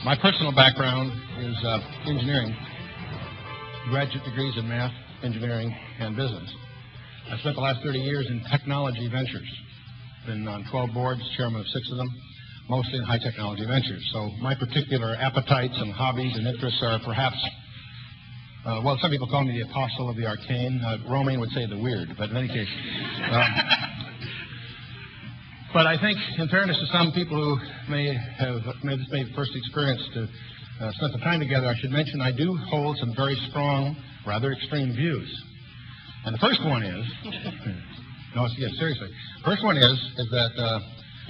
My personal background is engineering, graduate degrees in math, engineering, and business. I spent the last 30 years in technology ventures. Been on 12 boards, chairman of 6 of them, mostly in high technology ventures. So my particular appetites and hobbies and interests are perhaps, well, some people call me the apostle of the arcane. Romaine would say the weird, but in any case. But I think, in fairness to some people who may have made this first experience to spend some time together, I should mention I do hold some very strong, rather extreme views. And the first one is, no, yes, seriously. First one is that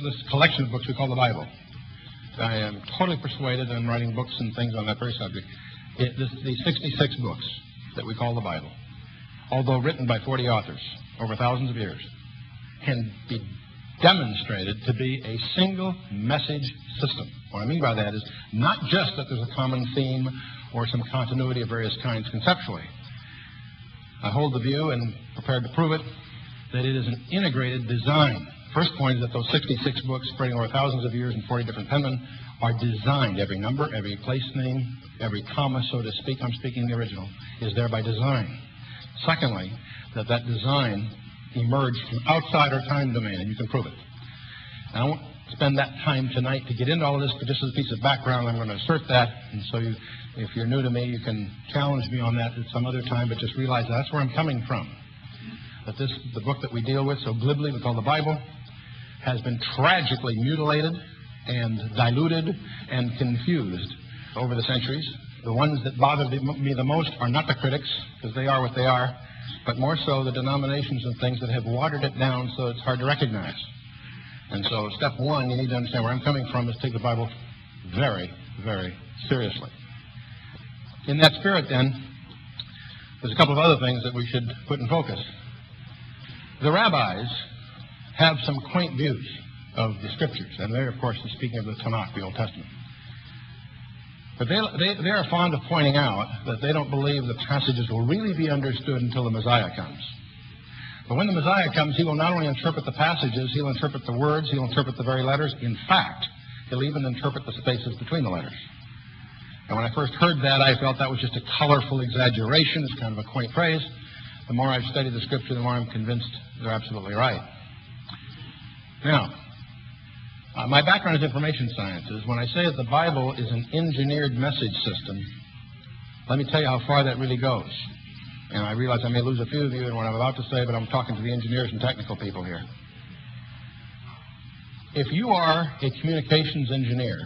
this collection of books we call the Bible. I am totally persuaded, and I'm writing books and things on that very subject. These 66 books that we call the Bible, although written by 40 authors over thousands of years, can be demonstrated to be a single message system. What I mean by that is not just that there's a common theme or some continuity of various kinds conceptually. I hold the view, and prepared to prove it, that it is an integrated design. First point is that those 66 books spreading over thousands of years and 40 different penmen are designed. Every number, every place name, every comma, so to speak, I'm speaking the original, is there by design. Secondly, that design emerged from outside our time domain, and you can prove it. And I won't spend that time tonight to get into all of this, but just as a piece of background, I'm going to assert that, and so if you're new to me, you can challenge me on that at some other time, but just realize that's where I'm coming from. That the book that we deal with so glibly, we call the Bible, has been tragically mutilated and diluted and confused over the centuries. The ones that bother me the most are not the critics, because they are what they are, but more so the denominations and things that have watered it down so it's hard to recognize. And so step one, you need to understand where I'm coming from, is take the Bible very, very seriously. In that spirit, then, there's a couple of other things that we should put in focus. The rabbis have some quaint views of the Scriptures, and they're, of course, speaking of the Tanakh, the Old Testament. But they are fond of pointing out that they don't believe the passages will really be understood until the Messiah comes. But when the Messiah comes, he will not only interpret the passages, he'll interpret the words, he'll interpret the very letters. In fact, he'll even interpret the spaces between the letters. And when I first heard that, I felt that was just a colorful exaggeration. It's kind of a quaint phrase. The more I've studied the Scripture, the more I'm convinced they're absolutely right. Now, my background is information sciences. When I say that the Bible is an engineered message system, let me tell you how far that really goes. And I realize I may lose a few of you in what I'm about to say, but I'm talking to the engineers and technical people here. If you are a communications engineer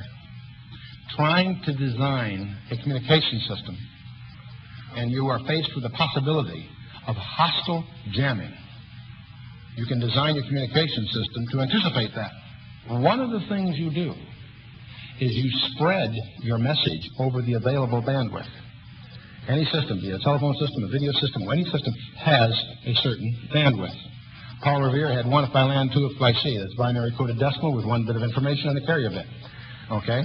trying to design a communication system, and you are faced with the possibility of hostile jamming, you can design your communication system to anticipate that. One of the things you do is you spread your message over the available bandwidth. Any system, be it a telephone system, a video system, or any system, has a certain bandwidth. Paul Revere had 1 if I land, 2 if I see. That's binary coded decimal with 1 bit of information and a carrier bit. Okay?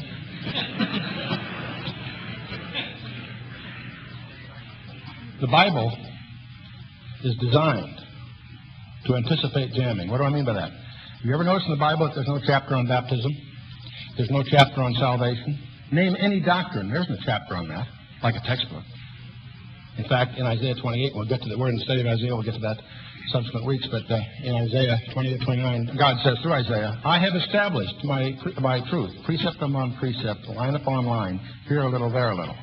The Bible is designed to anticipate jamming. What do I mean by that? Have you ever noticed in the Bible that there's no chapter on baptism? There's no chapter on salvation? Name any doctrine. There's no chapter on that, like a textbook. In fact, in Isaiah 28, we'll get to that. We're in the study of Isaiah. We'll get to that subsequent weeks. But in Isaiah 28, 29, God says through Isaiah, I have established my truth, precept upon precept, line upon line, here a little, there a little.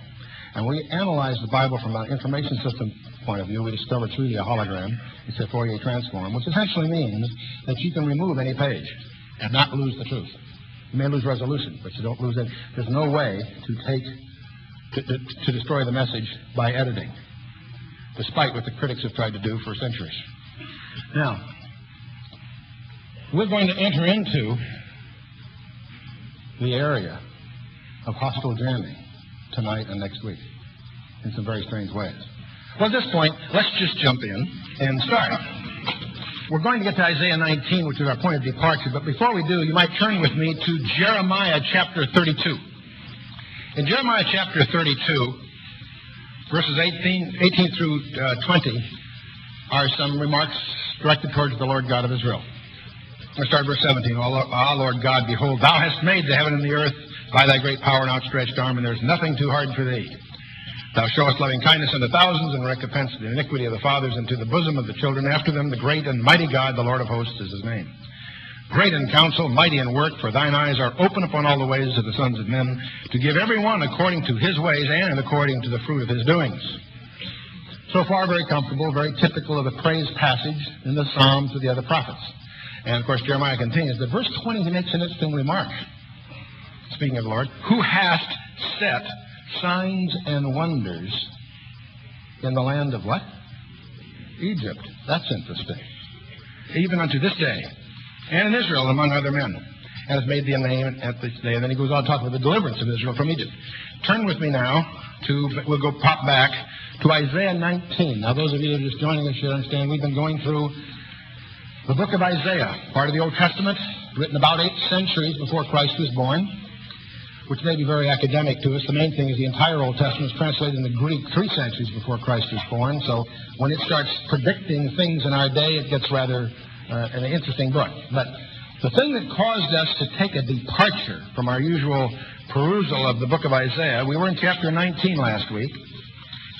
And we analyzed the Bible from an information system point of view. We discovered it's really a hologram. It's a Fourier transform, which essentially means that you can remove any page and not lose the truth. You may lose resolution, but you don't lose it. There's no way to destroy the message by editing, despite what the critics have tried to do for centuries. Now, we're going to enter into the area of hostile jamming tonight and next week in some very strange ways. Well, at this point, let's just jump in and start. We're going to get to Isaiah 19, which is our point of departure, but before we do, you might turn with me to Jeremiah chapter 32. In Jeremiah chapter 32, verses 18 through 20 are some remarks directed towards the Lord God of Israel. Let's start verse 17. Ah, Lord God, behold, thou hast made the heaven and the earth, by thy great power and outstretched arm, and there is nothing too hard for thee. Thou showest loving kindness unto thousands, and recompense the iniquity of the fathers into the bosom of the children after them. The great and mighty God, the Lord of hosts, is his name. Great in counsel, mighty in work, for thine eyes are open upon all the ways of the sons of men, to give every one according to his ways and according to the fruit of his doings. So far, very comfortable, very typical of the praise passage in the Psalms of the other prophets. And, of course, Jeremiah continues. But verse 20, he makes an interesting remark. Speaking of the Lord, who hast set signs and wonders in the land of what? Egypt. That's interesting. Even unto this day. And in Israel, among other men, and has made thee a name at this day. And then he goes on to talk about the deliverance of Israel from Egypt. Turn with me now we'll go pop back to Isaiah 19. Now, those of you who are just joining us should understand we've been going through the book of Isaiah, part of the Old Testament, written about 8 centuries before Christ was born, which may be very academic to us. The main thing is the entire Old Testament is translated into Greek 3 centuries before Christ was born. So when it starts predicting things in our day, it gets rather an interesting book. But the thing that caused us to take a departure from our usual perusal of the book of Isaiah, we were in chapter 19 last week.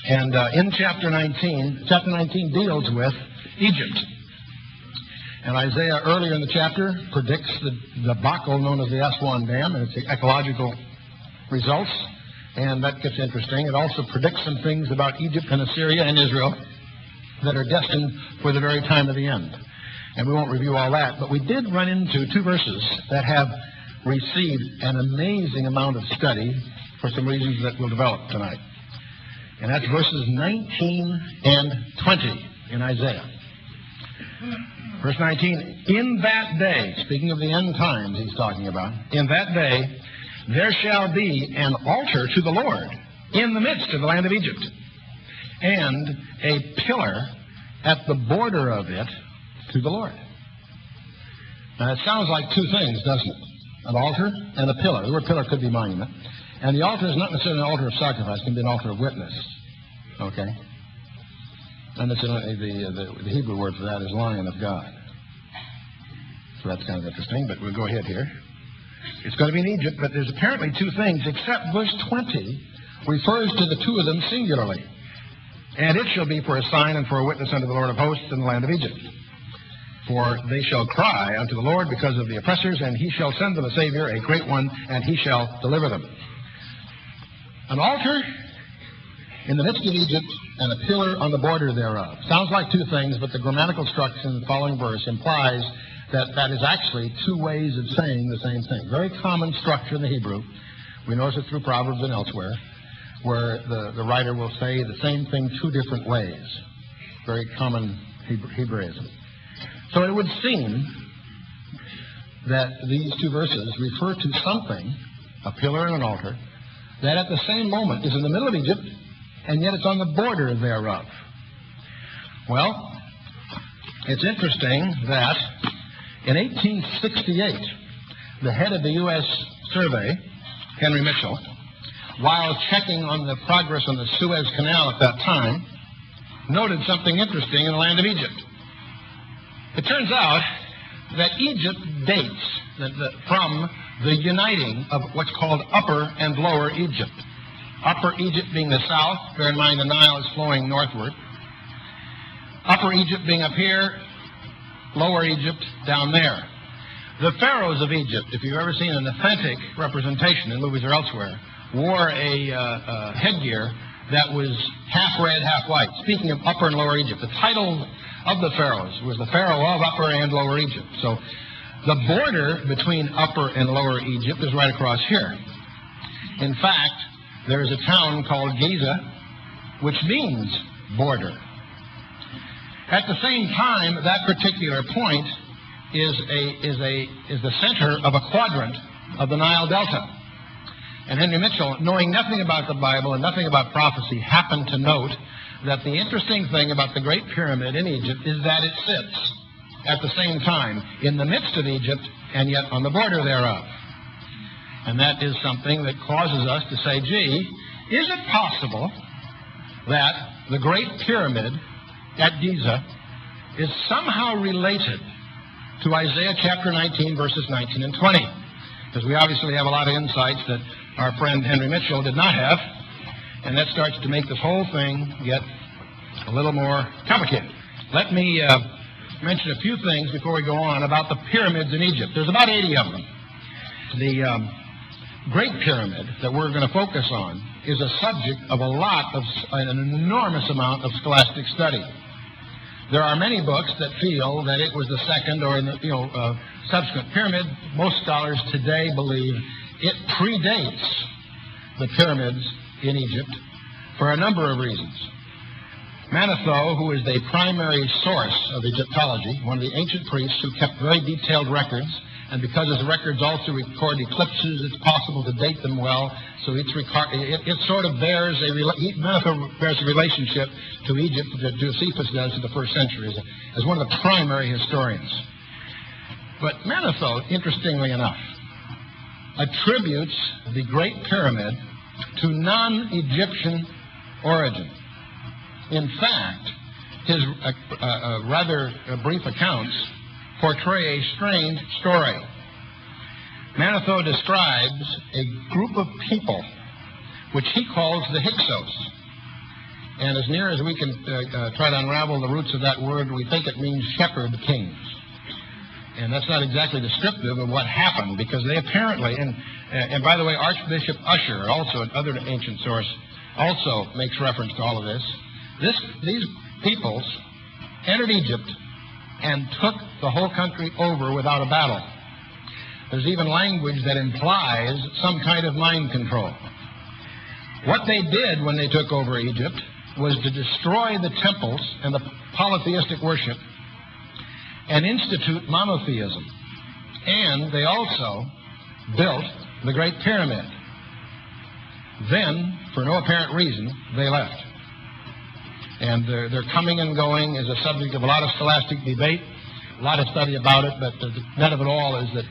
And in chapter 19 deals with Egypt. And Isaiah, earlier in the chapter, predicts the debacle known as the Aswan Dam and its ecological results. And that gets interesting. It also predicts some things about Egypt and Assyria and Israel that are destined for the very time of the end. And we won't review all that, but we did run into 2 verses that have received an amazing amount of study for some reasons that we'll develop tonight. And that's verses 19 and 20 in Isaiah. Verse 19, in that day, speaking of the end times he's talking about, in that day there shall be an altar to the Lord in the midst of the land of Egypt, and a pillar at the border of it to the Lord. Now, it sounds like 2 things, doesn't it? An altar and a pillar. The word pillar could be monument. And the altar is not necessarily an altar of sacrifice. It can be an altar of witness. Okay? And the Hebrew word for that is Lion of God. So that's kind of interesting, but we'll go ahead here. It's going to be in Egypt, but there's apparently 2 things, except verse 20 refers to the 2 of them singularly. And it shall be for a sign and for a witness unto the Lord of hosts in the land of Egypt. For they shall cry unto the Lord because of the oppressors, and he shall send them a Savior, a great one, and he shall deliver them. An altar in the midst of Egypt and a pillar on the border thereof. Sounds like 2 things, but the grammatical structure in the following verse implies that that is actually 2 ways of saying the same thing. Very common structure in the Hebrew. We notice it through Proverbs and elsewhere, where the writer will say the same thing 2 different ways. Very common Hebraism. So it would seem that these 2 verses refer to something, a pillar and an altar, that at the same moment is in the middle of Egypt, and yet it's on the border thereof. Well, it's interesting that in 1868, the head of the U.S. Survey, Henry Mitchell, while checking on the progress on the Suez Canal at that time, noted something interesting in the land of Egypt. It turns out that Egypt dates from the uniting of what's called Upper and Lower Egypt. Upper Egypt being the south, bear in mind the Nile is flowing northward. Upper Egypt being up here, Lower Egypt down there. The pharaohs of Egypt, if you've ever seen an authentic representation in movies or elsewhere, wore a headgear that was half red, half white. Speaking of Upper and Lower Egypt, the title of the pharaohs was the Pharaoh of Upper and Lower Egypt. So the border between Upper and Lower Egypt is right across here. In fact, there is a town called Giza, which means border. At the same time, that particular point is the center of a quadrant of the Nile Delta. And Henry Mitchell, knowing nothing about the Bible and nothing about prophecy, happened to note that the interesting thing about the Great Pyramid in Egypt is that it sits at the same time in the midst of Egypt and yet on the border thereof. And that is something that causes us to say, gee, is it possible that the Great Pyramid at Giza is somehow related to Isaiah chapter 19, verses 19 and 20? because we obviously have a lot of insights that our friend Henry Mitchell did not have, and that starts to make this whole thing get a little more complicated. Let me mention a few things before we go on about the pyramids in Egypt. There's about 80 of them. The Great Pyramid that we're going to focus on is a subject of an enormous amount of scholastic study. There are many books that feel that it was the second or subsequent pyramid. Most scholars today believe it predates the pyramids in Egypt for a number of reasons. Manetho, who is the primary source of Egyptology, one of the ancient priests who kept very detailed records, and because his records also record eclipses, it's possible to date them well. So it sort of Manetho bears a relationship to Egypt that Josephus does in the first century as one of the primary historians. But Manetho, interestingly enough, attributes the Great Pyramid to non-Egyptian origin. In fact, his rather brief accounts portray a strange story. Manetho describes a group of people which he calls the Hyksos. And as near as we can try to unravel the roots of that word, we think it means shepherd kings. And that's not exactly descriptive of what happened, because they apparently, and by the way, Archbishop Usher, also another ancient source, also makes reference to all of this. These peoples entered Egypt and took the whole country over without a battle. There's even language that implies some kind of mind control. What they did when they took over Egypt was to destroy the temples and the polytheistic worship and institute monotheism. And they also built the Great Pyramid. Then, for no apparent reason, they left. And their coming and going is a subject of a lot of scholastic debate, a lot of study about it, but the net of it all is that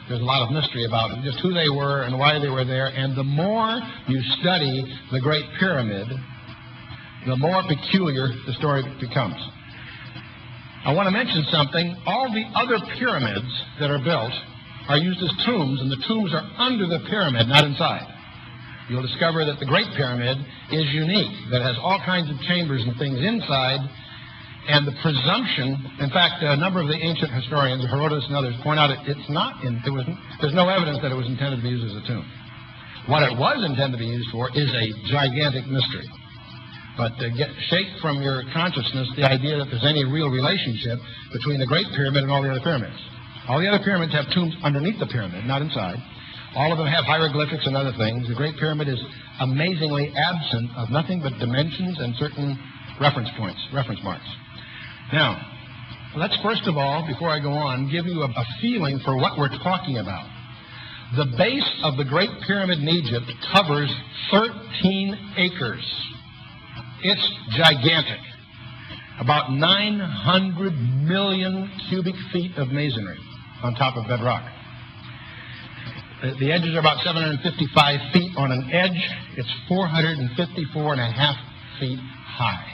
there's a lot of mystery about it, just who they were and why they were there. And the more you study the Great Pyramid, the more peculiar the story becomes. I want to mention something. All the other pyramids that are built are used as tombs, and the tombs are under the pyramid, not inside. You'll discover that the Great Pyramid is unique, that it has all kinds of chambers and things inside, and the presumption, in fact, a number of the ancient historians, Herodotus and others, point out there's no evidence that it was intended to be used as a tomb. What it was intended to be used for is a gigantic mystery. But shake from your consciousness the idea that there's any real relationship between the Great Pyramid and all the other pyramids. All the other pyramids have tombs underneath the pyramid, not inside. All of them have hieroglyphics and other things. The Great Pyramid is amazingly absent of nothing but dimensions and certain reference points, reference marks. Now, let's first of all, before I go on, give you a feeling for what we're talking about. The base of the Great Pyramid in Egypt covers 13 acres. It's gigantic. About 900 million cubic feet of masonry on top of bedrock. The edges are about 755 feet on an edge. It's 454.5 feet high.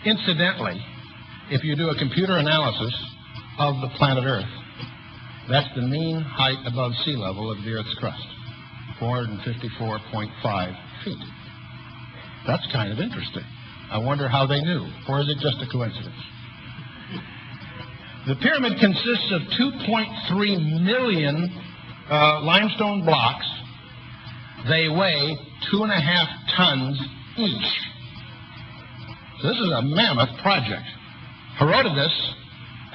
Incidentally, if you do a computer analysis of the planet Earth, that's the mean height above sea level of the Earth's crust, 454.5 feet. That's kind of interesting. I wonder how they knew, or is it just a coincidence? The pyramid consists of 2.3 million limestone blocks. They weigh 2.5 tons each. So this is a mammoth project. Herodotus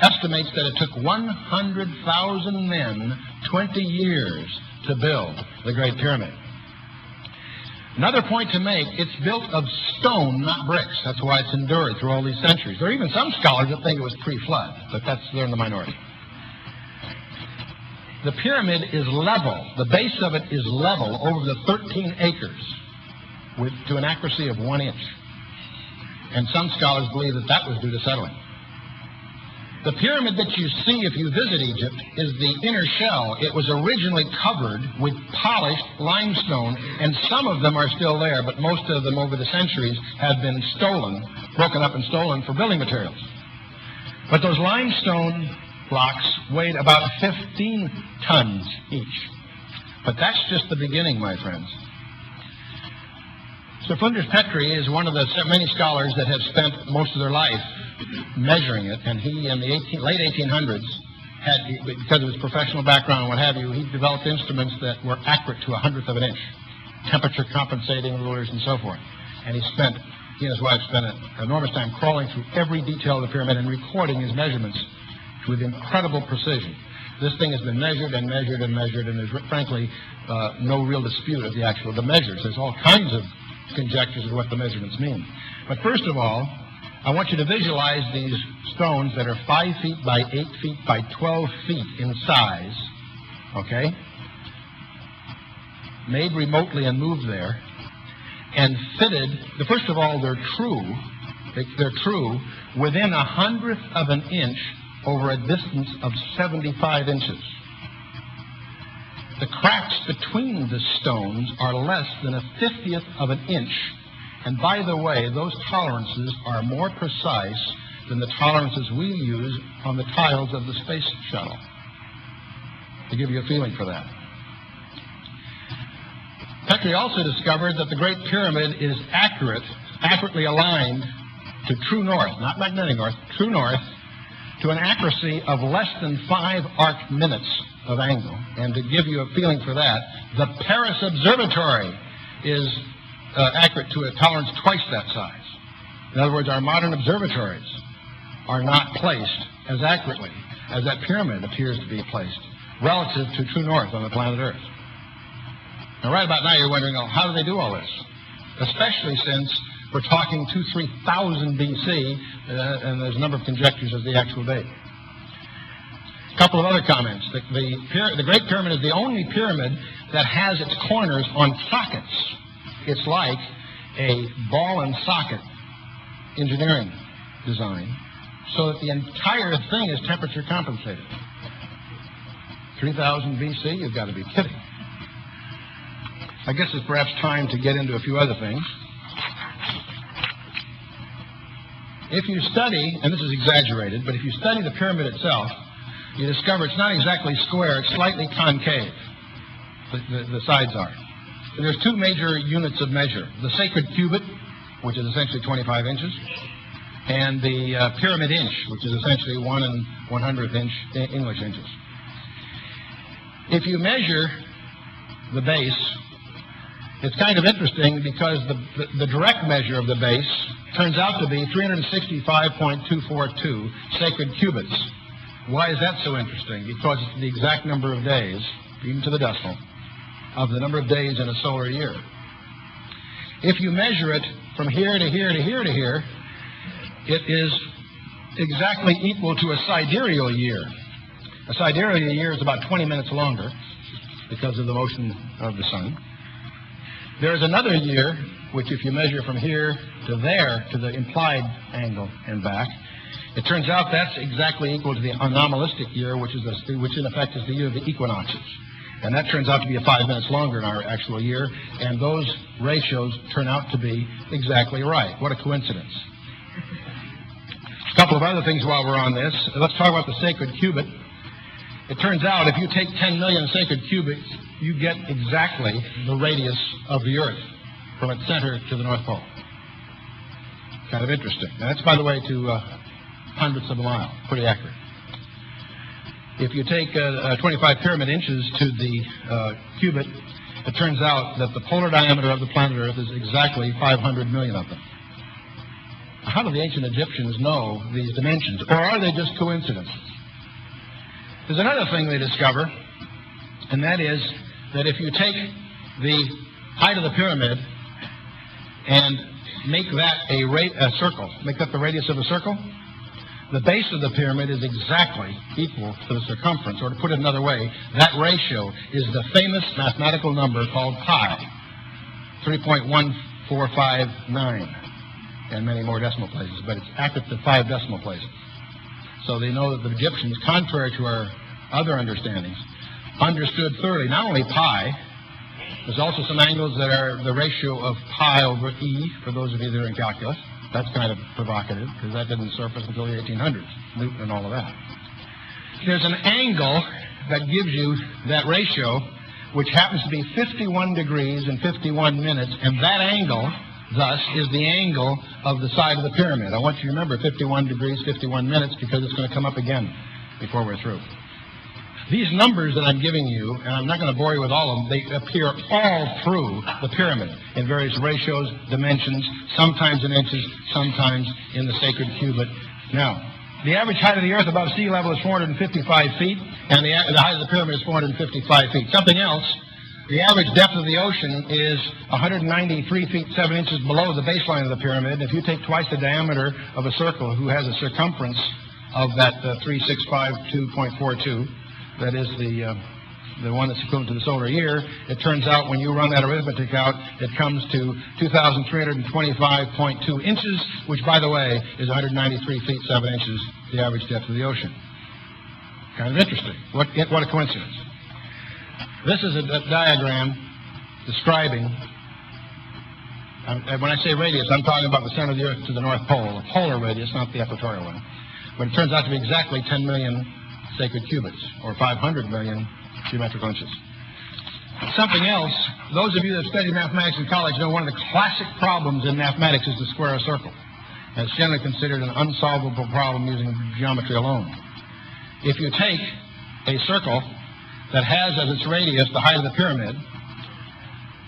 estimates that it took 100,000 men 20 years to build the Great Pyramid. Another point to make, it's built of stone, not bricks. That's why it's endured through all these centuries. There are even some scholars that think it was pre-flood, but they're in the minority. The pyramid is level. The base of it is level over the 13 acres to an accuracy of 1 inch. And some scholars believe that was due to settling. The pyramid that you see if you visit Egypt is the inner shell. It was originally covered with polished limestone, and some of them are still there, but most of them over the centuries have been stolen, broken up and stolen for building materials. But those limestone blocks weighed about 15 tons each. But that's just the beginning, my friends. Sir Flinders Petrie is one of the many scholars that have spent most of their life measuring it, and he, in the late 1800s, because of his professional background and what have you, he developed instruments that were accurate to 1/100 of an inch, temperature compensating rulers and so forth. And he and his wife spent an enormous time crawling through every detail of the pyramid and recording his measurements with incredible precision. This thing has been measured and measured and measured, and there's frankly no real dispute of the measures. There's all kinds of conjectures of what the measurements mean. But first of all, I want you to visualize these stones that are 5 feet by 8 feet by 12 feet in size, okay? Made remotely and moved there, and fitted. First of all, they're true. They're true within 1/100 of an inch over a distance of 75 inches. The cracks between the stones are less than 1/50th of an inch. And by the way, those tolerances are more precise than the tolerances we use on the tiles of the space shuttle, to give you a feeling for that. Petrie also discovered that the Great Pyramid is accurately aligned to true north, not magnetic north, true north, to an accuracy of less than 5 arc minutes of angle. And to give you a feeling for that, the Paris Observatory is accurate to a tolerance twice that size. In other words, our modern observatories are not placed as accurately as that pyramid appears to be placed relative to true north on the planet Earth. Now, right about now, you're wondering, oh, how do they do all this? Especially since we're talking 2,000–3,000 BC, and there's a number of conjectures as the actual date. A couple of other comments. The Great Pyramid is the only pyramid that has its corners on sockets. It's like a ball and socket engineering design, so that the entire thing is temperature compensated. 3000 BC, you've got to be kidding. I guess it's perhaps time to get into a few other things. If you study, and this is exaggerated, but if you study the pyramid itself, you discover it's not exactly square, it's slightly concave. The sides are. There's 2 major units of measure: the sacred cubit, which is essentially 25 inches, and the pyramid inch, which is essentially 1 1/100th inch English inches. If you measure the base, it's kind of interesting because the direct measure of the base turns out to be 365.242 sacred cubits. Why is that so interesting? Because it's the exact number of days, even to the decimal, of the number of days in a solar year. If you measure it from here to here to here to here, it is exactly equal to a sidereal year. A sidereal year is about 20 minutes longer because of the motion of the sun. There is another year, which if you measure from here to there, to the implied angle and back, it turns out that's exactly equal to the anomalistic year, which in effect is the year of the equinoxes. And that turns out to be 5 minutes longer in our actual year, and those ratios turn out to be exactly right. What a coincidence. A couple of other things while we're on this. Let's talk about the sacred cubit. It turns out if you take 10 million sacred cubits, you get exactly the radius of the Earth from its center to the North Pole. Kind of interesting. And that's, by the way, to 100ths of a mile. Pretty accurate. If you take 25 pyramid inches to the cubit, it turns out that the polar diameter of the planet Earth is exactly 500 million of them. How do the ancient Egyptians know these dimensions? Or are they just coincidences? There's another thing they discover, and that is that if you take the height of the pyramid and make that a circle, make that the radius of a circle, the base of the pyramid is exactly equal to the circumference. Or to put it another way, that ratio is the famous mathematical number called pi, 3.1459, and many more decimal places, but it's accurate to 5 decimal places. So they know that the Egyptians, contrary to our other understandings, understood thoroughly not only pi, there's also some angles that are the ratio of pi over e, for those of you that are in calculus. That's kind of provocative, because that didn't surface until the 1800s, Newton and all of that. There's an angle that gives you that ratio, which happens to be 51 degrees and 51 minutes, and that angle, thus, is the angle of the side of the pyramid. I want you to remember 51 degrees, 51 minutes, because it's going to come up again before we're through. These numbers that I'm giving you, and I'm not going to bore you with all of them, they appear all through the pyramid in various ratios, dimensions, sometimes in inches, sometimes in the sacred cubit. Now, the average height of the Earth above sea level is 455 feet, and the height of the pyramid is 455 feet. Something else, the average depth of the ocean is 193 feet 7 inches below the baseline of the pyramid. If you take twice the diameter of a circle who has a circumference of that 3652.42, that is the one that's equivalent to the solar year, it turns out when you run that arithmetic out, it comes to 2,325.2 inches, which, by the way, is 193 feet 7 inches, the average depth of the ocean. Kind of interesting. What a coincidence. This is a diagram describing, when I say radius, I'm talking about the center of the Earth to the North Pole, the polar radius, not the equatorial one. But it turns out to be exactly 10 million sacred cubits, or 500 million geometrical inches. Something else, those of you that have studied mathematics in college know one of the classic problems in mathematics is to square a circle. And it's generally considered an unsolvable problem using geometry alone. If you take a circle that has as its radius the height of the pyramid,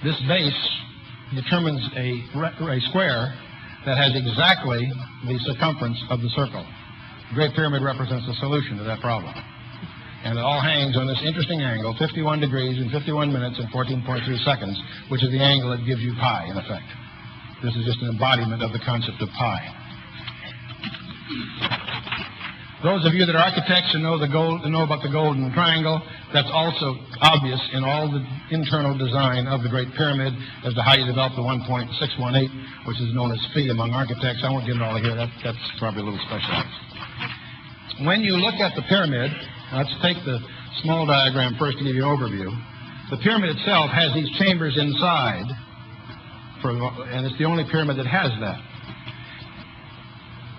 this base determines a square that has exactly the circumference of the circle. The Great Pyramid represents the solution to that problem. And it all hangs on this interesting angle, 51 degrees and 51 minutes and 14.3 seconds, which is the angle that gives you pi, in effect. This is just an embodiment of the concept of pi. Those of you that are architects and know about the golden triangle, that's also obvious in all the internal design of the Great Pyramid as to how you develop the 1.618, which is known as phi among architects. I won't get it all here. That's probably a little specialized. When you look at the pyramid, let's take the small diagram first to give you an overview. The pyramid itself has these chambers inside, and it's the only pyramid that has that.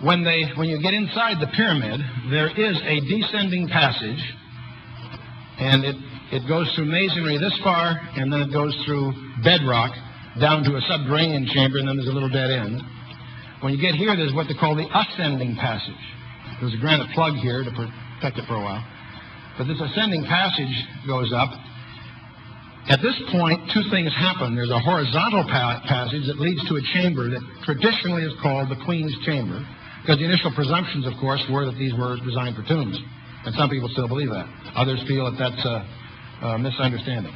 When you get inside the pyramid, there is a descending passage, and it goes through masonry this far, and then it goes through bedrock down to a subterranean chamber, and then there's a little dead end. When you get here, there's what they call the ascending passage. There's a granite plug here to protect it for a while. But this ascending passage goes up. At this point, two things happen. There's a horizontal passage that leads to a chamber that traditionally is called the Queen's Chamber, because the initial presumptions, of course, were that these were designed for tombs. And some people still believe that. Others feel that that's a misunderstanding.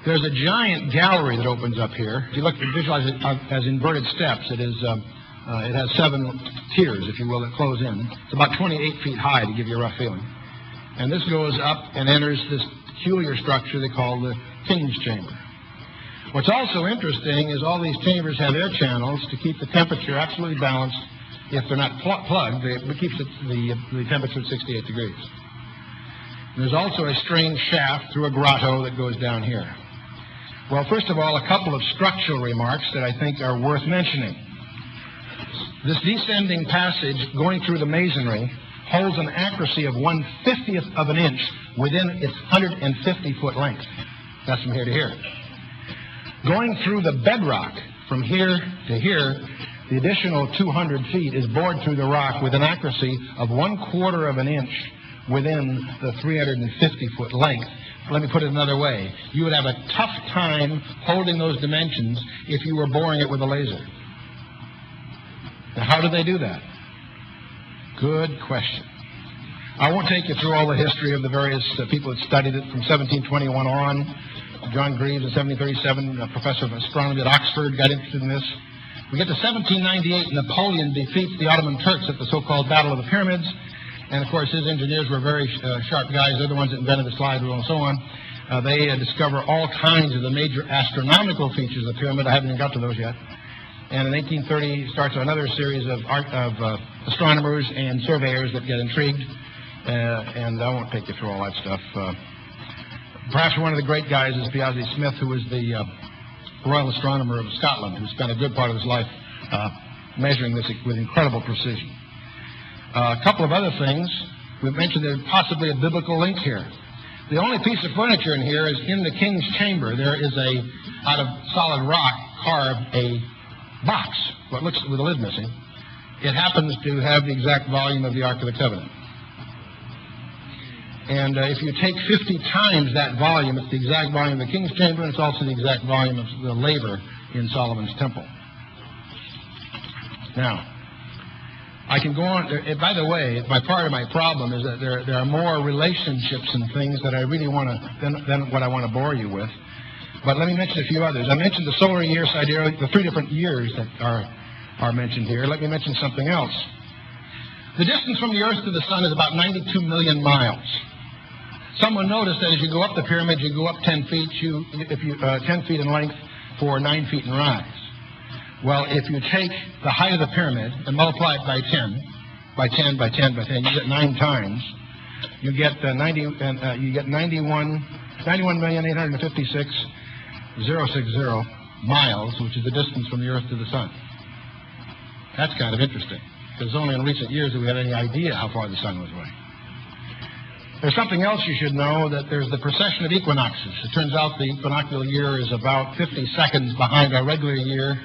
There's a giant gallery that opens up here. If you visualize it as inverted steps, it has 7 tiers, if you will, that close in. It's about 28 feet high, to give you a rough feeling. And this goes up and enters this peculiar structure they call the King's Chamber. What's also interesting is all these chambers have air channels to keep the temperature absolutely balanced. If they're not plugged, it keeps the temperature at 68 degrees. And there's also a strange shaft through a grotto that goes down here. Well, first of all, a couple of structural remarks that I think are worth mentioning. This descending passage going through the masonry holds an accuracy of 1/50th of an inch within its 150-foot length. That's from here to here. Going through the bedrock from here to here, the additional 200 feet is bored through the rock with an accuracy of 1/4 of an inch within the 350-foot length. Let me put it another way. You would have a tough time holding those dimensions if you were boring it with a laser. Now, how do they do that? Good question. I won't take you through all the history of the various people that studied it from 1721 on. John Greaves in 1737, a professor of astronomy at Oxford, got interested in this. We get to 1798, Napoleon defeats the Ottoman Turks at the so-called Battle of the Pyramids. And, of course, his engineers were very sharp guys. They're the ones that invented the slide rule and so on. They discover all kinds of the major astronomical features of the pyramid. I haven't even got to those yet. And in 1830 starts another series of astronomers and surveyors that get intrigued. And I won't take you through all that stuff. Perhaps one of the great guys is Piazzi Smith, who was the Royal Astronomer of Scotland, who spent a good part of his life measuring this with incredible precision. A couple of other things. We've mentioned there's possibly a biblical link here. The only piece of furniture in here is in the king's chamber. There is out of solid rock, carved a box, what looks with the lid missing. It happens to have the exact volume of the Ark of the Covenant. And if you take 50 times that volume, it's the exact volume of the king's chamber, and it's also the exact volume of the laver in Solomon's temple. Now, I can go on. By the way, part of my problem is that there are more relationships and things that I really want to than what I want to bore you with. But let me mention a few others. I mentioned the solar year sidereal, the 3 different years that are mentioned here. Let me mention something else. The distance from the Earth to the Sun is about 92 million miles. Someone noticed that as you go up the pyramid, you go up 10 feet. 10 feet in length for 9 feet in rise. Well, if you take the height of the pyramid and multiply it by 10, by 10, by 10, by 10, you get 9 times. You get 91,856,060 miles, which is the distance from the Earth to the Sun. That's kind of interesting, because only in recent years have we had any idea how far the Sun was away. There's something else you should know, that there's the precession of equinoxes. It turns out the equinoctial year is about 50 seconds behind our regular year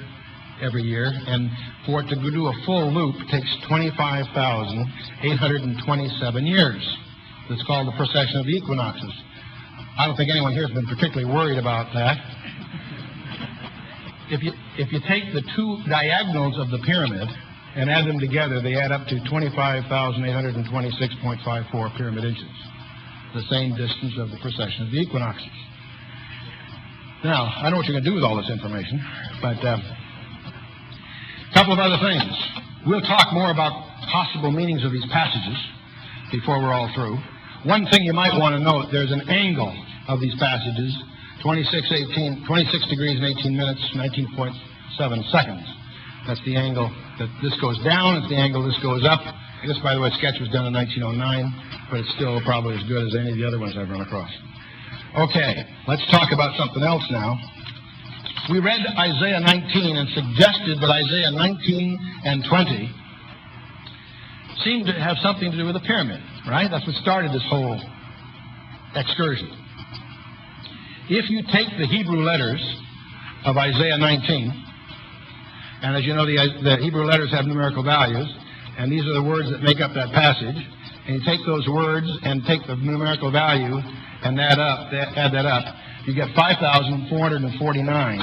every year, and for it to do a full loop takes 25,827 years. That's called the precession of the equinoxes. I don't think anyone here has been particularly worried about that. If you take the 2 diagonals of the pyramid and add them together, they add up to 25,826.54 pyramid inches, the same distance of the precession of the equinoxes. Now, I know what you're going to do with all this information, but a couple of other things. We'll talk more about possible meanings of these passages before we're all through. One thing you might want to note, there's an angle of these passages, 26 degrees and 18 minutes, 19.7 seconds. That's the angle that this goes down. It's the angle this goes up. This, by the way, sketch was done in 1909, but it's still probably as good as any of the other ones I've run across. Okay, let's talk about something else now. We read Isaiah 19 and suggested that Isaiah 19 and 20 seem to have something to do with the pyramid, right? That's what started this whole excursion. If you take the Hebrew letters of Isaiah 19, and as you know, the Hebrew letters have numerical values, and these are the words that make up that passage, and you take those words and take the numerical value and add that up, you get 5,449,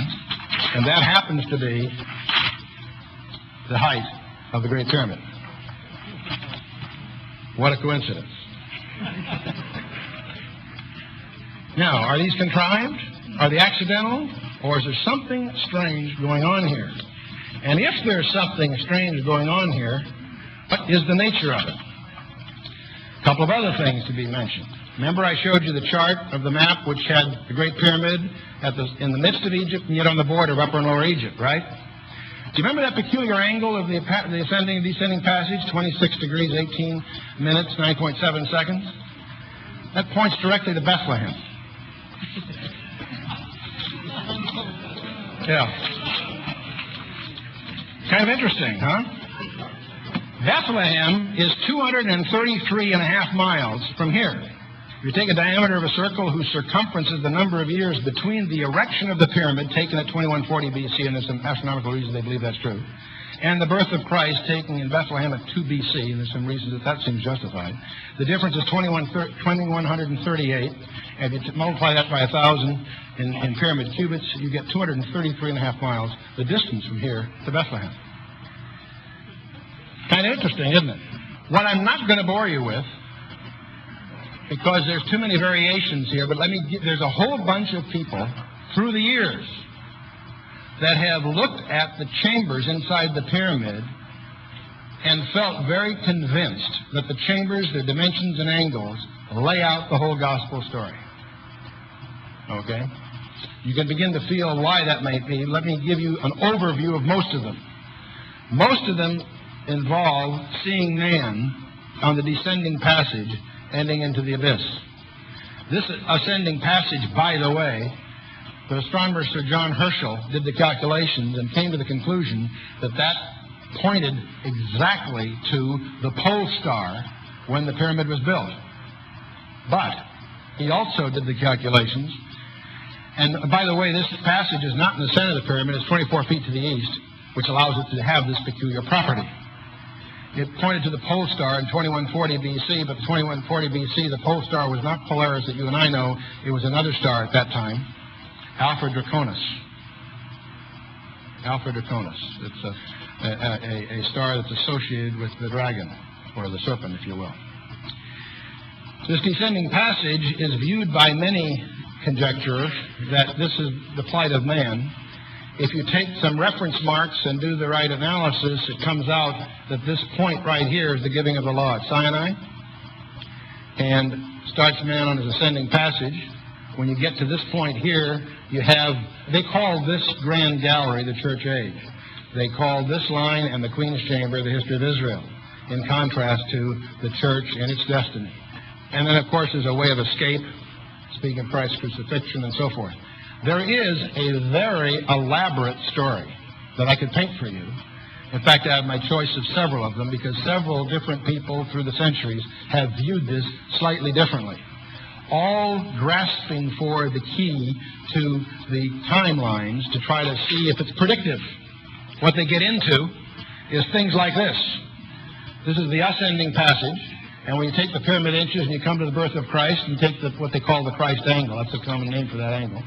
and that happens to be the height of the Great Pyramid. What a coincidence. Now, are these contrived? Are they accidental? Or is there something strange going on here? And if there's something strange going on here, what is the nature of it? A couple of other things to be mentioned. Remember I showed you the chart of the map which had the Great Pyramid in the midst of Egypt and yet on the border of Upper and Lower Egypt, right? Do you remember that peculiar angle of the ascending and descending passage, 26 degrees, 18 minutes, 9.7 seconds? That points directly to Bethlehem. Yeah. Kind of interesting, huh? Bethlehem is 233.5 miles from here. If you take a diameter of a circle whose circumference is the number of years between the erection of the pyramid, taken at 2140 BC, and there's some astronomical reasons they believe that's true, and the birth of Christ, taken in Bethlehem at 2 BC, and there's some reasons that seems justified, the difference is 2138, and if you multiply that by 1,000 in pyramid cubits, you get 233.5 miles, the distance from here to Bethlehem. Kind of interesting, isn't it? What I'm not going to bore you with, because there's too many variations here, but there's a whole bunch of people through the years that have looked at the chambers inside the pyramid and felt very convinced that the chambers, their dimensions and angles, lay out the whole gospel story. Okay? You can begin to feel why that might be. Let me give you an overview of most of them. Most of them involve seeing man on the descending passage ending into the abyss. This ascending passage, by the way, the astronomer Sir John Herschel did the calculations and came to the conclusion that that pointed exactly to the pole star when the pyramid was built. But he also did the calculations. And by the way, this passage is not in the center of the pyramid. It's 24 feet to the east, which allows it to have this peculiar property. It pointed to the pole star in 2140 BC, but 2140 BC, the pole star was not Polaris that you and I know. It was another star at that time, Alpha Draconis. Alpha Draconis. It's a star that's associated with the dragon, or the serpent, if you will. This descending passage is viewed by many conjecturers that this is the plight of man. If you take some reference marks and do the right analysis, it comes out that this point right here is the giving of the law at Sinai, and starts man on his ascending passage. When you get to this point here, you have, they call this grand gallery the church age. They call this line and the Queen's Chamber the history of Israel, in contrast to the church and its destiny. And then, of course, there's a way of escape, speaking of Christ's crucifixion and so forth. There is a very elaborate story that I could paint for you. In fact, I have my choice of several of them, because several different people through the centuries have viewed this slightly differently, all grasping for the key to the timelines to try to see if it's predictive. What they get into is things like this. This is the ascending passage, and when you take the pyramid inches and you come to the birth of Christ and take what they call the Christ angle, that's a common name for that angle.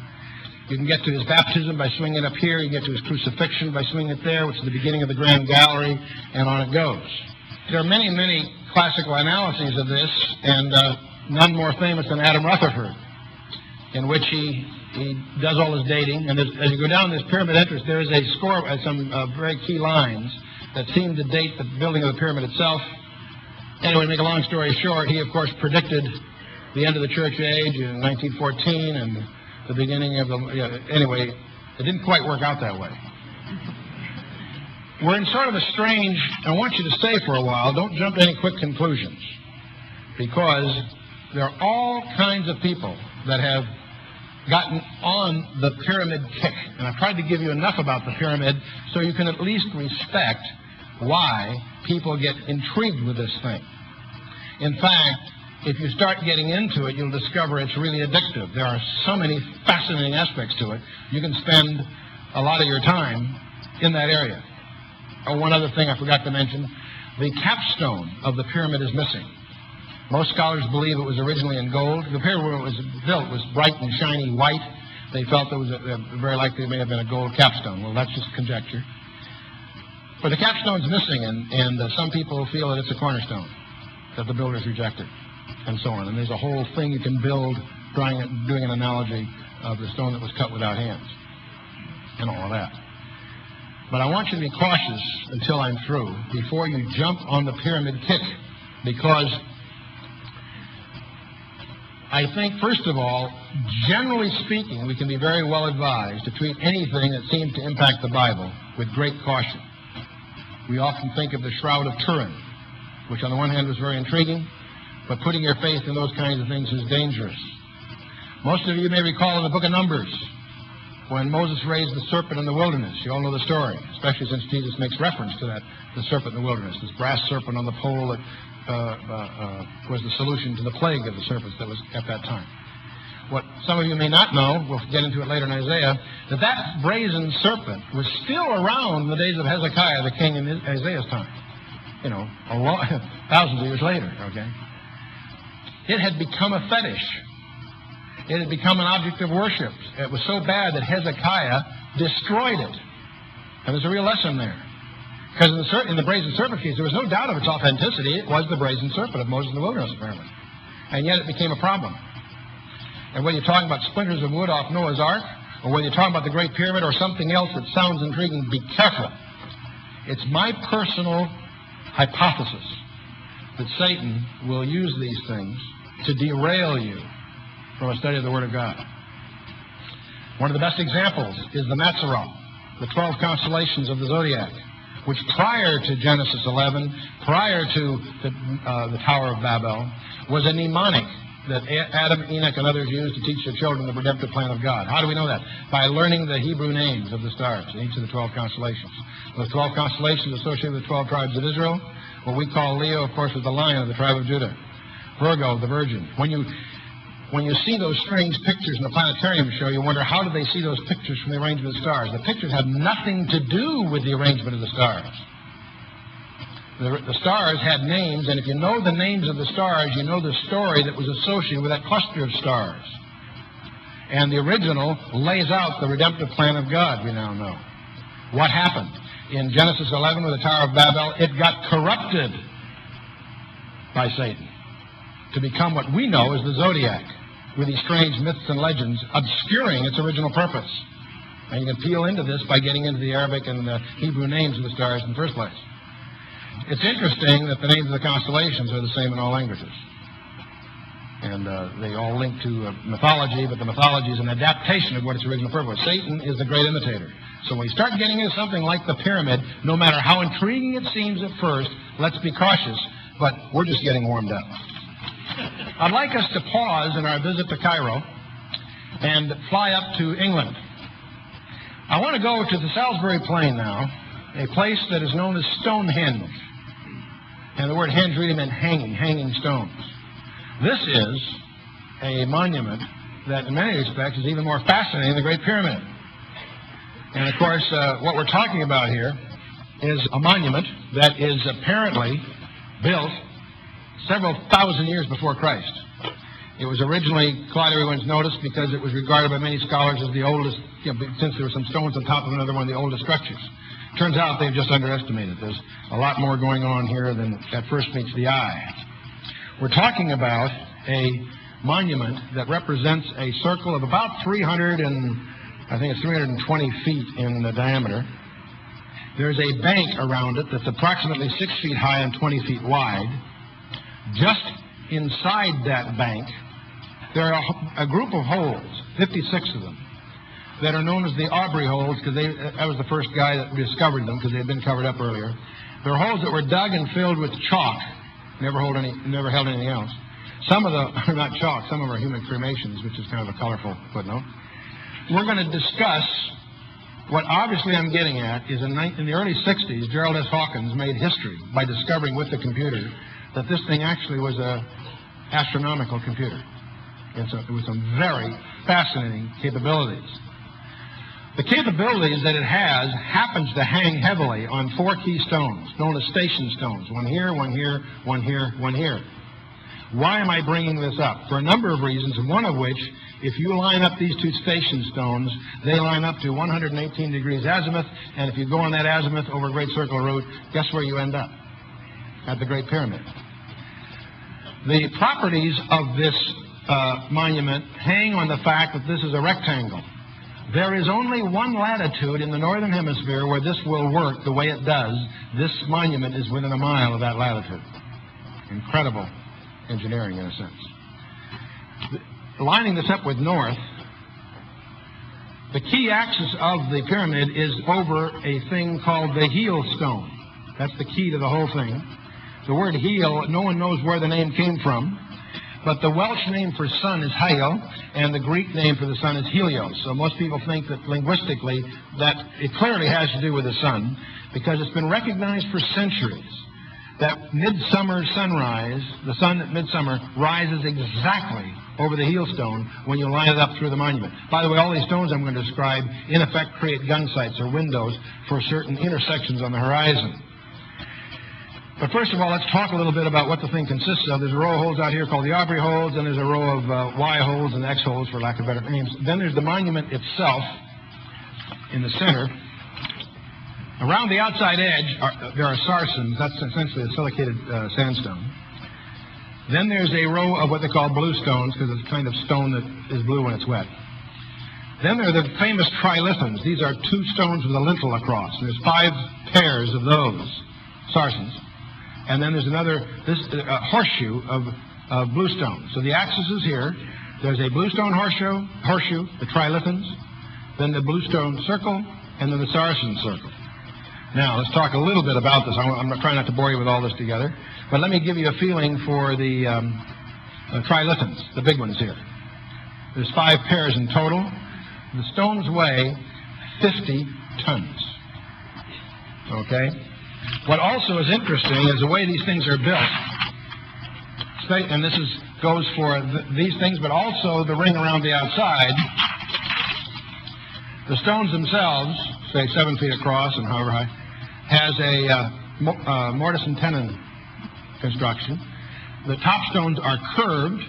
You can get to his baptism by swinging it up here. You can get to his crucifixion by swinging it there, which is the beginning of the grand gallery, and on it goes. There are many, many classical analyses of this, and none more famous than Adam Rutherford, in which he does all his dating. And as you go down this pyramid entrance, there is a score, some very key lines that seem to date the building of the pyramid itself. Anyway, to make a long story short, he, of course, predicted the end of the church age in 1914 and the beginning of the... anyway, it didn't quite work out that way. We're in sort of a strange... I want you to stay for a while. Don't jump to any quick conclusions, because there are all kinds of people that have gotten on the pyramid kick. And I've tried to give you enough about the pyramid so you can at least respect why people get intrigued with this thing. In fact, if you start getting into it, you'll discover it's really addictive. There are so many fascinating aspects to it. You can spend a lot of your time in that area. Oh, one other thing I forgot to mention. The capstone of the pyramid is missing. Most scholars believe it was originally in gold. The pyramid, when it was built, was bright and shiny white. They felt there was very likely it may have been a gold capstone. Well, that's just conjecture. But the capstone's missing, and some people feel that it's a cornerstone that the builders rejected, and so on. And there's a whole thing you can build, doing an analogy of the stone that was cut without hands, and all of that. But I want you to be cautious until I'm through, before you jump on the pyramid kick, because I think, first of all, generally speaking, we can be very well advised to treat anything that seems to impact the Bible with great caution. We often think of the Shroud of Turin, which on the one hand was very intriguing, but putting your faith in those kinds of things is dangerous. Most of you may recall in the book of Numbers, when Moses raised the serpent in the wilderness. You all know the story, especially since Jesus makes reference to that, the serpent in the wilderness, this brass serpent on the pole that was the solution to the plague of the serpents that was at that time. What some of you may not know, we'll get into it later in Isaiah, that brazen serpent was still around in the days of Hezekiah, the king in Isaiah's time. You know, thousands of years later, okay? It had become a fetish. It had become an object of worship. It was so bad that Hezekiah destroyed it. And there's a real lesson there. Because in the brazen serpent case, there was no doubt of its authenticity. It was the brazen serpent of Moses in the wilderness, apparently. And yet it became a problem. And whether you're talking about splinters of wood off Noah's Ark, or whether you're talking about the Great Pyramid or something else that sounds intriguing, be careful. It's my personal hypothesis that Satan will use these things to derail you from a study of the Word of God. One of the best examples is the Mazzaroth, the 12 constellations of the zodiac, which prior to Genesis 11, prior to the Tower of Babel, was a mnemonic that Adam, Enoch, and others used to teach their children the redemptive plan of God. How do we know that? By learning the Hebrew names of the stars in each of the 12 constellations. The 12 constellations associated with the 12 tribes of Israel. What we call Leo, of course, is the lion of the tribe of Judah. Virgo, the virgin. When you see those strange pictures in the planetarium show, you wonder, how do they see those pictures from the arrangement of the stars? The pictures have nothing to do with the arrangement of the stars. The stars had names, and if you know the names of the stars, you know the story that was associated with that cluster of stars. And the original lays out the redemptive plan of God, we now know. What happened? In Genesis 11 with the Tower of Babel, it got corrupted by Satan to become what we know as the zodiac, with these strange myths and legends obscuring its original purpose. And you can peel into this by getting into the Arabic and the Hebrew names of the stars in the first place. It's interesting that the names of the constellations are the same in all languages. And they all link to mythology, but the mythology is an adaptation of what its original purpose was. Satan is the great imitator. So when we start getting into something like the pyramid, no matter how intriguing it seems at first, let's be cautious, but we're just getting warmed up. I'd like us to pause in our visit to Cairo and fly up to England. I want to go to the Salisbury Plain now, a place that is known as Stonehenge. And the word henge really meant hanging stones. This is a monument that in many respects is even more fascinating than the Great Pyramid. And of course, what we're talking about here is a monument that is apparently built several thousand years before Christ. It was originally caught everyone's notice because it was regarded by many scholars as the oldest, since there were some stones on top of another one of the oldest structures. Turns out they've just underestimated. There's a lot more going on here than at first meets the eye. We're talking about a monument that represents a circle of about 320 feet in the diameter. There's a bank around it that's approximately 6 feet high and 20 feet wide. Just inside that bank, there are a group of holes, 56 of them, that are known as the Aubrey holes, because that was the first guy that discovered them, because they had been covered up earlier. They're holes that were dug and filled with chalk, never held anything else. Some of them are not chalk, some of them are human cremations, which is kind of a colorful footnote. We're going to discuss what obviously I'm getting at is in the early 60s, Gerald S. Hawkins made history by discovering with the computer that this thing actually was an astronomical computer. And so it was some very fascinating capabilities. The capabilities that it has happens to hang heavily on 4 key stones, known as station stones. One here, one here, one here, one here. Why am I bringing this up? For a number of reasons, and one of which, if you line up these 2 station stones, they line up to 118 degrees azimuth, and if you go on that azimuth over a great circular road, guess where you end up? At the Great Pyramid. The properties of this monument hang on the fact that this is a rectangle. There is only one latitude in the northern hemisphere where this will work the way it does. This monument is within a mile of that latitude. Incredible engineering, in a sense. Lining this up with north, the key axis of the pyramid is over a thing called the heel stone. That's the key to the whole thing. The word heel, no one knows where the name came from. But the Welsh name for sun is Hael, and the Greek name for the sun is Helios. So most people think that linguistically that it clearly has to do with the sun, because it's been recognized for centuries that midsummer sunrise, the sun at midsummer, rises exactly over the heel stone when you line it up through the monument. By the way, all these stones I'm going to describe in effect create gun sights or windows for certain intersections on the horizon. But first of all, let's talk a little bit about what the thing consists of. There's a row of holes out here called the Aubrey holes, and there's a row of Y holes and X holes, for lack of better names. Then there's the monument itself in the center. Around the outside edge, there are sarsens. That's essentially a silicated sandstone. Then there's a row of what they call blue stones, because it's a kind of stone that is blue when it's wet. Then there are the famous trilithons. These are 2 stones with a lintel across. There's 5 pairs of those sarsens. And then there's another horseshoe of blue stone. So the axis is here. There's a bluestone horseshoe, the trilithons, then the bluestone circle, and then the sarsen circle. Now, let's talk a little bit about this. I'm trying not to bore you with all this together, but let me give you a feeling for the trilithons, the big ones here. There's 5 pairs in total. The stones weigh 50 tons. Okay? What also is interesting is the way these things are built. And this goes for these things, but also the ring around the outside. The stones themselves, say 7 feet across and however high, has a mortise and tenon construction. The top stones are curved,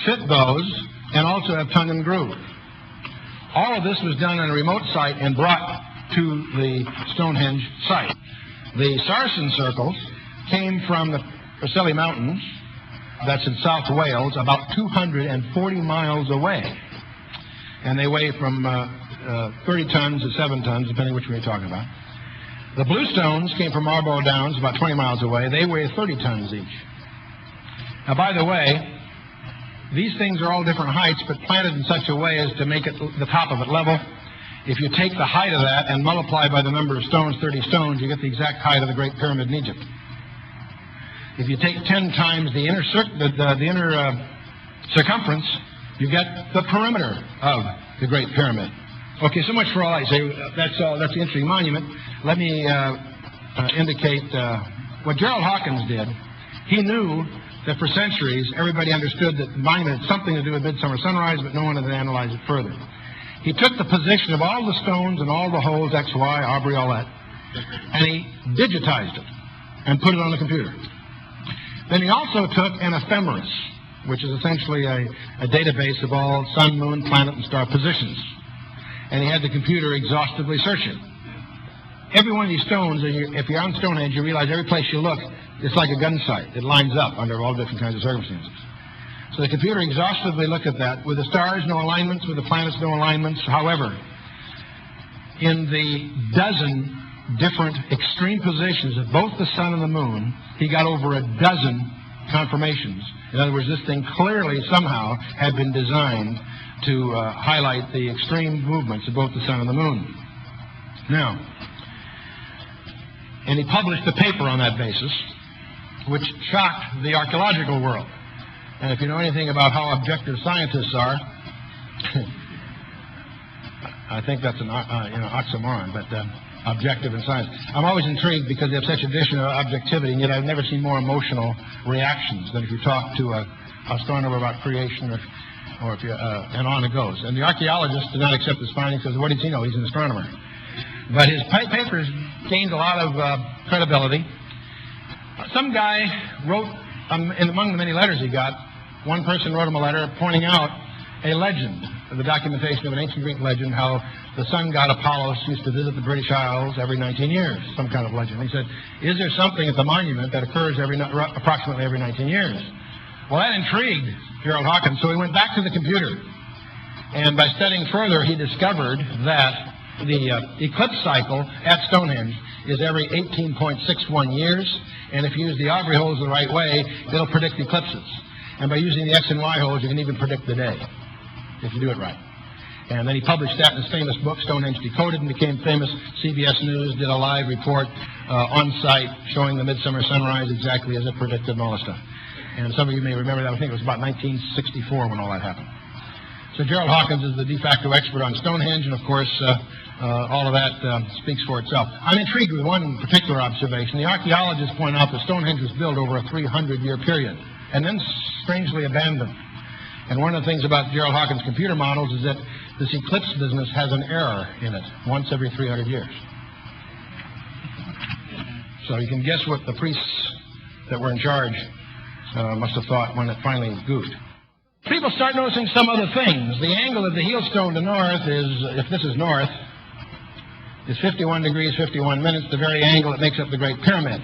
fit those, and also have tongue and groove. All of this was done on a remote site and brought to the Stonehenge site. The Sarsen circles came from the Preseli Mountains, that's in South Wales, about 240 miles away. And they weigh from 30 tons to 7 tons, depending which way you're talking about. The blue stones came from Marlborough Downs, about 20 miles away. They weigh 30 tons each. Now, by the way, these things are all different heights, but planted in such a way as to make it the top of it level. If you take the height of that and multiply by the number of stones, 30 stones, you get the exact height of the Great Pyramid in Egypt. If you take 10 times the inner circumference, you get the perimeter of the Great Pyramid. Okay, so much for all I say. That's all. That's the interesting monument. Let me indicate what Gerald Hawkins did. He knew that for centuries, everybody understood that the monument had something to do with Midsummer Sunrise, but no one had analyzed it further. He took the position of all the stones and all the holes, X, Y, Aubrey, all that, and he digitized it and put it on the computer. Then he also took an ephemeris, which is essentially a database of all sun, moon, planet, and star positions. And he had the computer exhaustively search it. Every one of these stones, if you're on Stonehenge, you realize every place you look, it's like a gun sight. It lines up under all different kinds of circumstances. So the computer exhaustively looked at that. With the stars, no alignments. With the planets, no alignments. However, in the dozen different extreme positions of both the sun and the moon, he got over a dozen confirmations. In other words, this thing clearly somehow had been designed to highlight the extreme movements of both the sun and the moon. Now, and he published a paper on that basis, which shocked the archaeological world. And if you know anything about how objective scientists are, I think that's an oxymoron, but objective in science. I'm always intrigued because they have such a tradition of objectivity, and yet I've never seen more emotional reactions than if you talk to an astronomer about creation, or if you, and on it goes. And the archaeologist did not accept his findings because what does he know? He's an astronomer. But his papers gained a lot of credibility. Some guy wrote, among the many letters he got, one person wrote him a letter pointing out a legend, the documentation of an ancient Greek legend, how the sun god Apollos used to visit the British Isles every 19 years, some kind of legend. He said, is there something at the monument that occurs approximately every 19 years? Well, that intrigued Gerald Hawkins, so he went back to the computer. And by studying further, he discovered that the eclipse cycle at Stonehenge is every 18.61 years, and if you use the Aubrey holes the right way, it'll predict eclipses. And by using the X and Y holes, you can even predict the day, if you do it right. And then he published that in his famous book, Stonehenge Decoded, and became famous. CBS News did a live report on site showing the midsummer sunrise exactly as it predicted and all that stuff. And some of you may remember that. I think it was about 1964 when all that happened. So Gerald Hawkins is the de facto expert on Stonehenge, and of course, all of that speaks for itself. I'm intrigued with one particular observation. The archaeologists point out that Stonehenge was built over a 300-year period, and then strangely abandoned. And one of the things about Gerald Hawkins' computer models is that this eclipse business has an error in it once every 300 years. So you can guess what the priests that were in charge must have thought when it finally goofed. People start noticing some other things. The angle of the heel stone to north is, if this is north, is 51 degrees, 51 minutes, the very angle that makes up the Great Pyramid.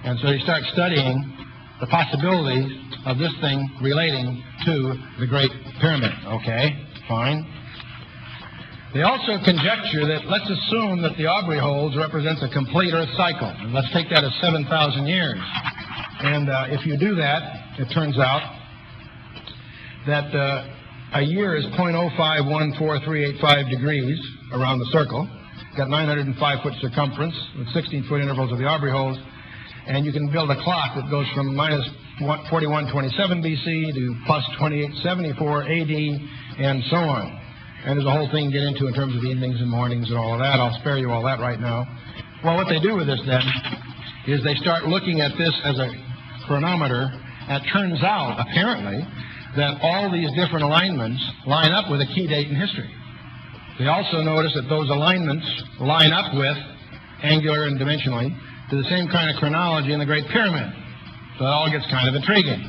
And so you start studying the possibility of this thing relating to the Great Pyramid. Okay, fine. They also conjecture that, let's assume that the Aubrey holes represents a complete Earth cycle. And let's take that as 7,000 years. And if you do that, it turns out that a year is 0.0514385 degrees around the circle. Got 905-foot circumference with 16-foot intervals of the Aubrey holes. And you can build a clock that goes from minus 4127 BC to plus 2874 AD, and so on. And there's a whole thing to get into in terms of evenings and mornings and all of that. I'll spare you all that right now. Well, what they do with this then is they start looking at this as a chronometer, and it turns out, apparently, that all these different alignments line up with a key date in history. They also notice that those alignments line up with, angular and dimensionally, to the same kind of chronology in the Great Pyramid. So it all gets kind of intriguing.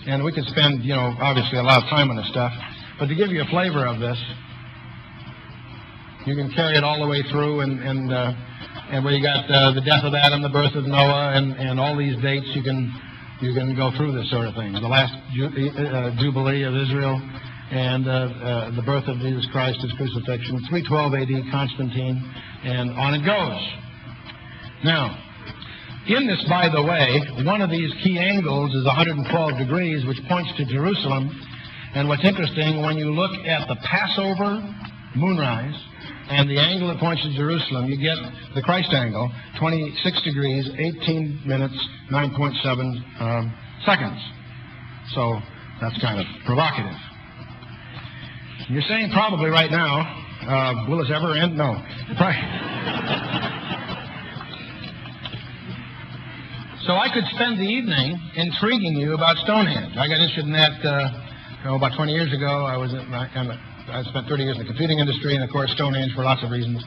And we could spend, obviously a lot of time on this stuff. But to give you a flavor of this, you can carry it all the way through, and where you got the death of Adam, the birth of Noah, and all these dates, you can go through this sort of thing. The last Jubilee of Israel, and the birth of Jesus Christ, his crucifixion, 312 AD, Constantine, and on it goes. Now, in this, by the way, one of these key angles is 112 degrees, which points to Jerusalem. And what's interesting, when you look at the Passover moonrise and the angle that points to Jerusalem, you get the Christ angle, 26 degrees, 18 minutes, 9.7 seconds. So that's kind of provocative. You're saying probably right now, will this ever end? No. So I could spend the evening intriguing you about Stonehenge. I got interested in that about 20 years ago. I spent 30 years in the computing industry, and of course Stonehenge, for lots of reasons.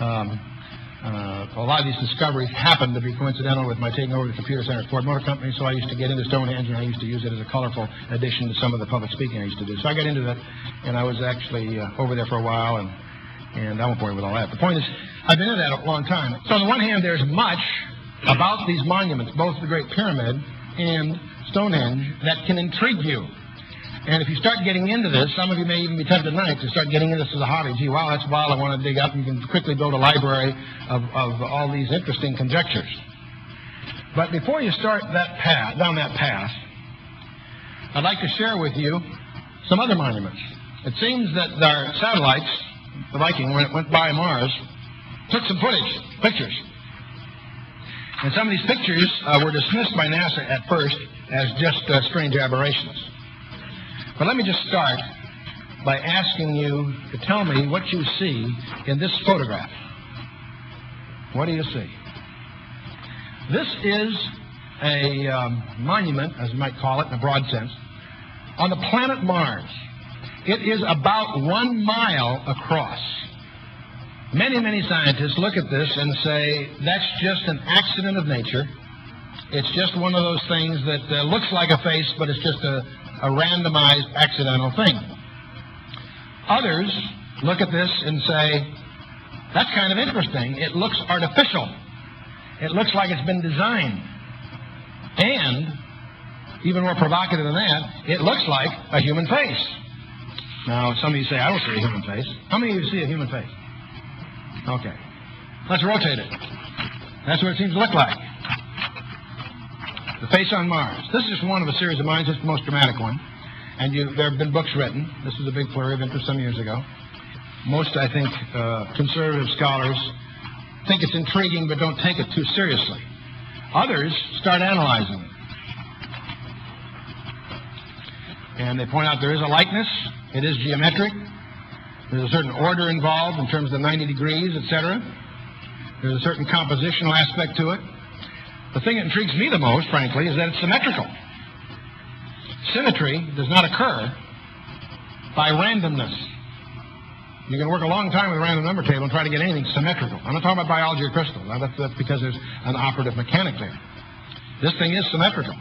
A lot of these discoveries happened to be coincidental with my taking over the computer center at Ford Motor Company, so I used to get into Stonehenge, and I used to use it as a colorful addition to some of the public speaking I used to do. So I got into that, and I was actually over there for a while, and I won't bore you with all that. The point is, I've been into that a long time. So on the one hand, there's much about these monuments, both the Great Pyramid and Stonehenge, that can intrigue you. And if you start getting into this, some of you may even be tempted tonight to start getting into this as a hobby. Gee, wow, that's wild, I want to dig up. You can quickly build a library of all these interesting conjectures. But before you start down that path, I'd like to share with you some other monuments. It seems that our satellites, the Viking, when it went by Mars, took some pictures. And some of these pictures were dismissed by NASA at first as just strange aberrations. But let me just start by asking you to tell me what you see in this photograph. What do you see? This is a monument, as you might call it in a broad sense, on the planet Mars. It is about 1 mile across. Many, many scientists look at this and say, that's just an accident of nature. It's just one of those things that looks like a face, but it's just a randomized, accidental thing. Others look at this and say, that's kind of interesting. It looks artificial. It looks like it's been designed. And, even more provocative than that, it looks like a human face. Now, some of you say, I don't see a human face. How many of you see a human face? Okay. Let's rotate it. That's what it seems to look like. The face on Mars. This is just one of a series of mines. It's the most dramatic one. And there have been books written. This was a big flurry of interest some years ago. Most, I think, conservative scholars think it's intriguing but don't take it too seriously. Others start analyzing it. And they point out there is a likeness. It is geometric. There's a certain order involved in terms of the 90 degrees, etc. There's a certain compositional aspect to it. The thing that intrigues me the most, frankly, is that it's symmetrical. Symmetry does not occur by randomness. You can work a long time with a random number table and try to get anything symmetrical. I'm not talking about biology or crystals. That's because there's an operative mechanic there. This thing is symmetrical.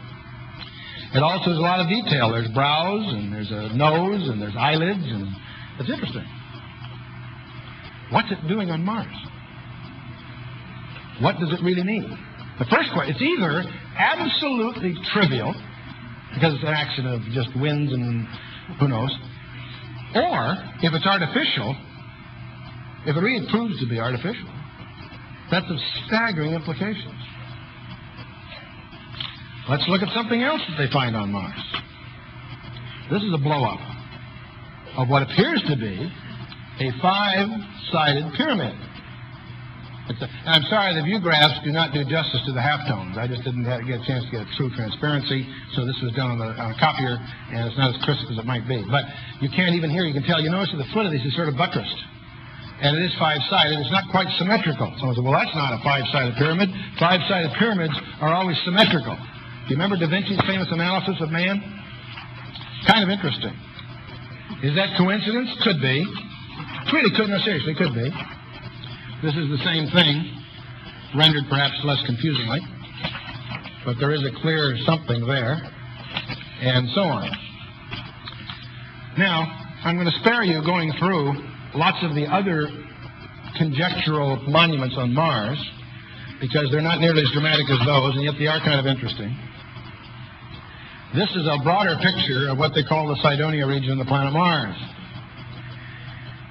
It also has a lot of detail. There's brows, and there's a nose, and there's eyelids, and it's interesting. What's it doing on Mars? What does it really mean? The first question, it's either absolutely trivial, because it's an accident of just winds and who knows, or if it's artificial, if it really proves to be artificial, that's of staggering implications. Let's look at something else that they find on Mars. This is a blow-up of what appears to be a 5-sided pyramid. I'm sorry, the view graphs do not do justice to the halftones. I just didn't get a chance to get a true transparency, so this was done on a copier, and it's not as crisp as it might be. But you can't even hear, you can tell, you notice that the foot of these is sort of buttressed. And it is five-sided. It's not quite symmetrical. Someone said, well, that's not a five-sided pyramid. Five-sided pyramids are always symmetrical. Do you remember Da Vinci's famous analysis of man? Kind of interesting. Is that coincidence? Could be. Really could, no, seriously, could be. This is the same thing, rendered perhaps less confusingly, but there is a clear something there, and so on. Now, I'm going to spare you going through lots of the other conjectural monuments on Mars, because they're not nearly as dramatic as those, and yet they are kind of interesting. This is a broader picture of what they call the Cydonia region of the planet Mars.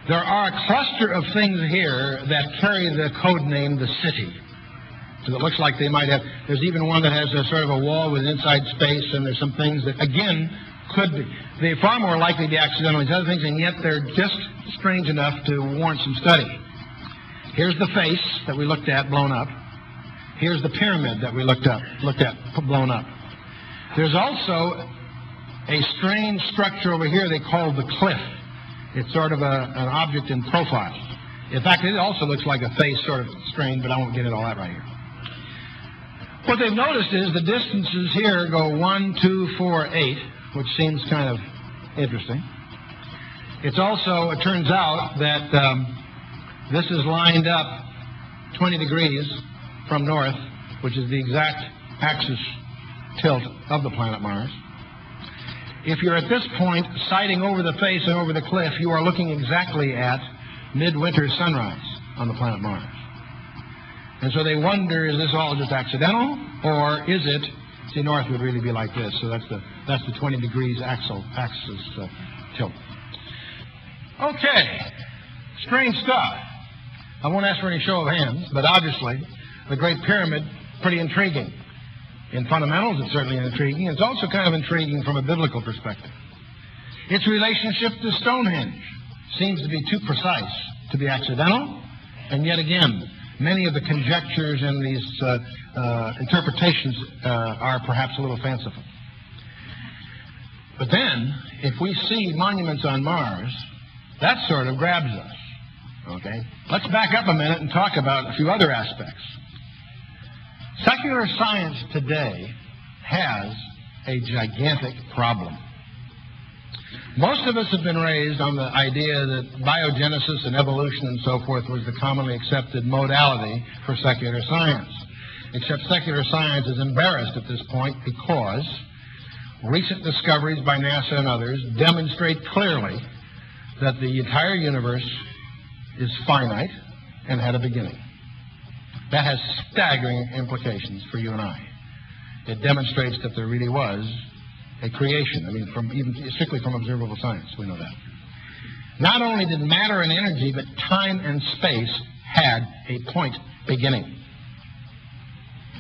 There are a cluster of things here that carry the code name the City. So it looks like they might have, there's even one that has a sort of a wall with inside space, and there's some things that, again, could be. They're far more likely to be accidental than other things, and yet they're just strange enough to warrant some study. Here's the face that we looked at blown up. Here's the pyramid that we looked at blown up. There's also a strange structure over here they call the cliff. It's sort of an object in profile. In fact, it also looks like a face, sort of strange, but I won't get into all that right here. What they've noticed is the distances here go 1, 2, 4, 8, which seems kind of interesting. It's also, it turns out that this is lined up 20 degrees from north, which is the exact axis tilt of the planet Mars. If you're at this point sighting over the face and over the cliff, you are looking exactly at midwinter sunrise on the planet Mars. And so they wonder, is this all just accidental, or is it, see, north would really be like this, so that's the 20 degrees axis tilt. Okay, strange stuff. I won't ask for any show of hands, but obviously the Great Pyramid, pretty intriguing. In fundamentals, it's certainly intriguing. It's also kind of intriguing from a biblical perspective. Its relationship to Stonehenge seems to be too precise to be accidental, and yet again, many of the conjectures and these interpretations are perhaps a little fanciful. But then, if we see monuments on Mars, that sort of grabs us. Okay? Let's back up a minute and talk about a few other aspects. Secular science today has a gigantic problem. Most of us have been raised on the idea that biogenesis and evolution and so forth was the commonly accepted modality for secular science. Except secular science is embarrassed at this point because recent discoveries by NASA and others demonstrate clearly that the entire universe is finite and had a beginning. That has staggering implications for you and I. It demonstrates that there really was a creation. I mean, even strictly from observable science, we know that. Not only did matter and energy, but time and space had a point beginning.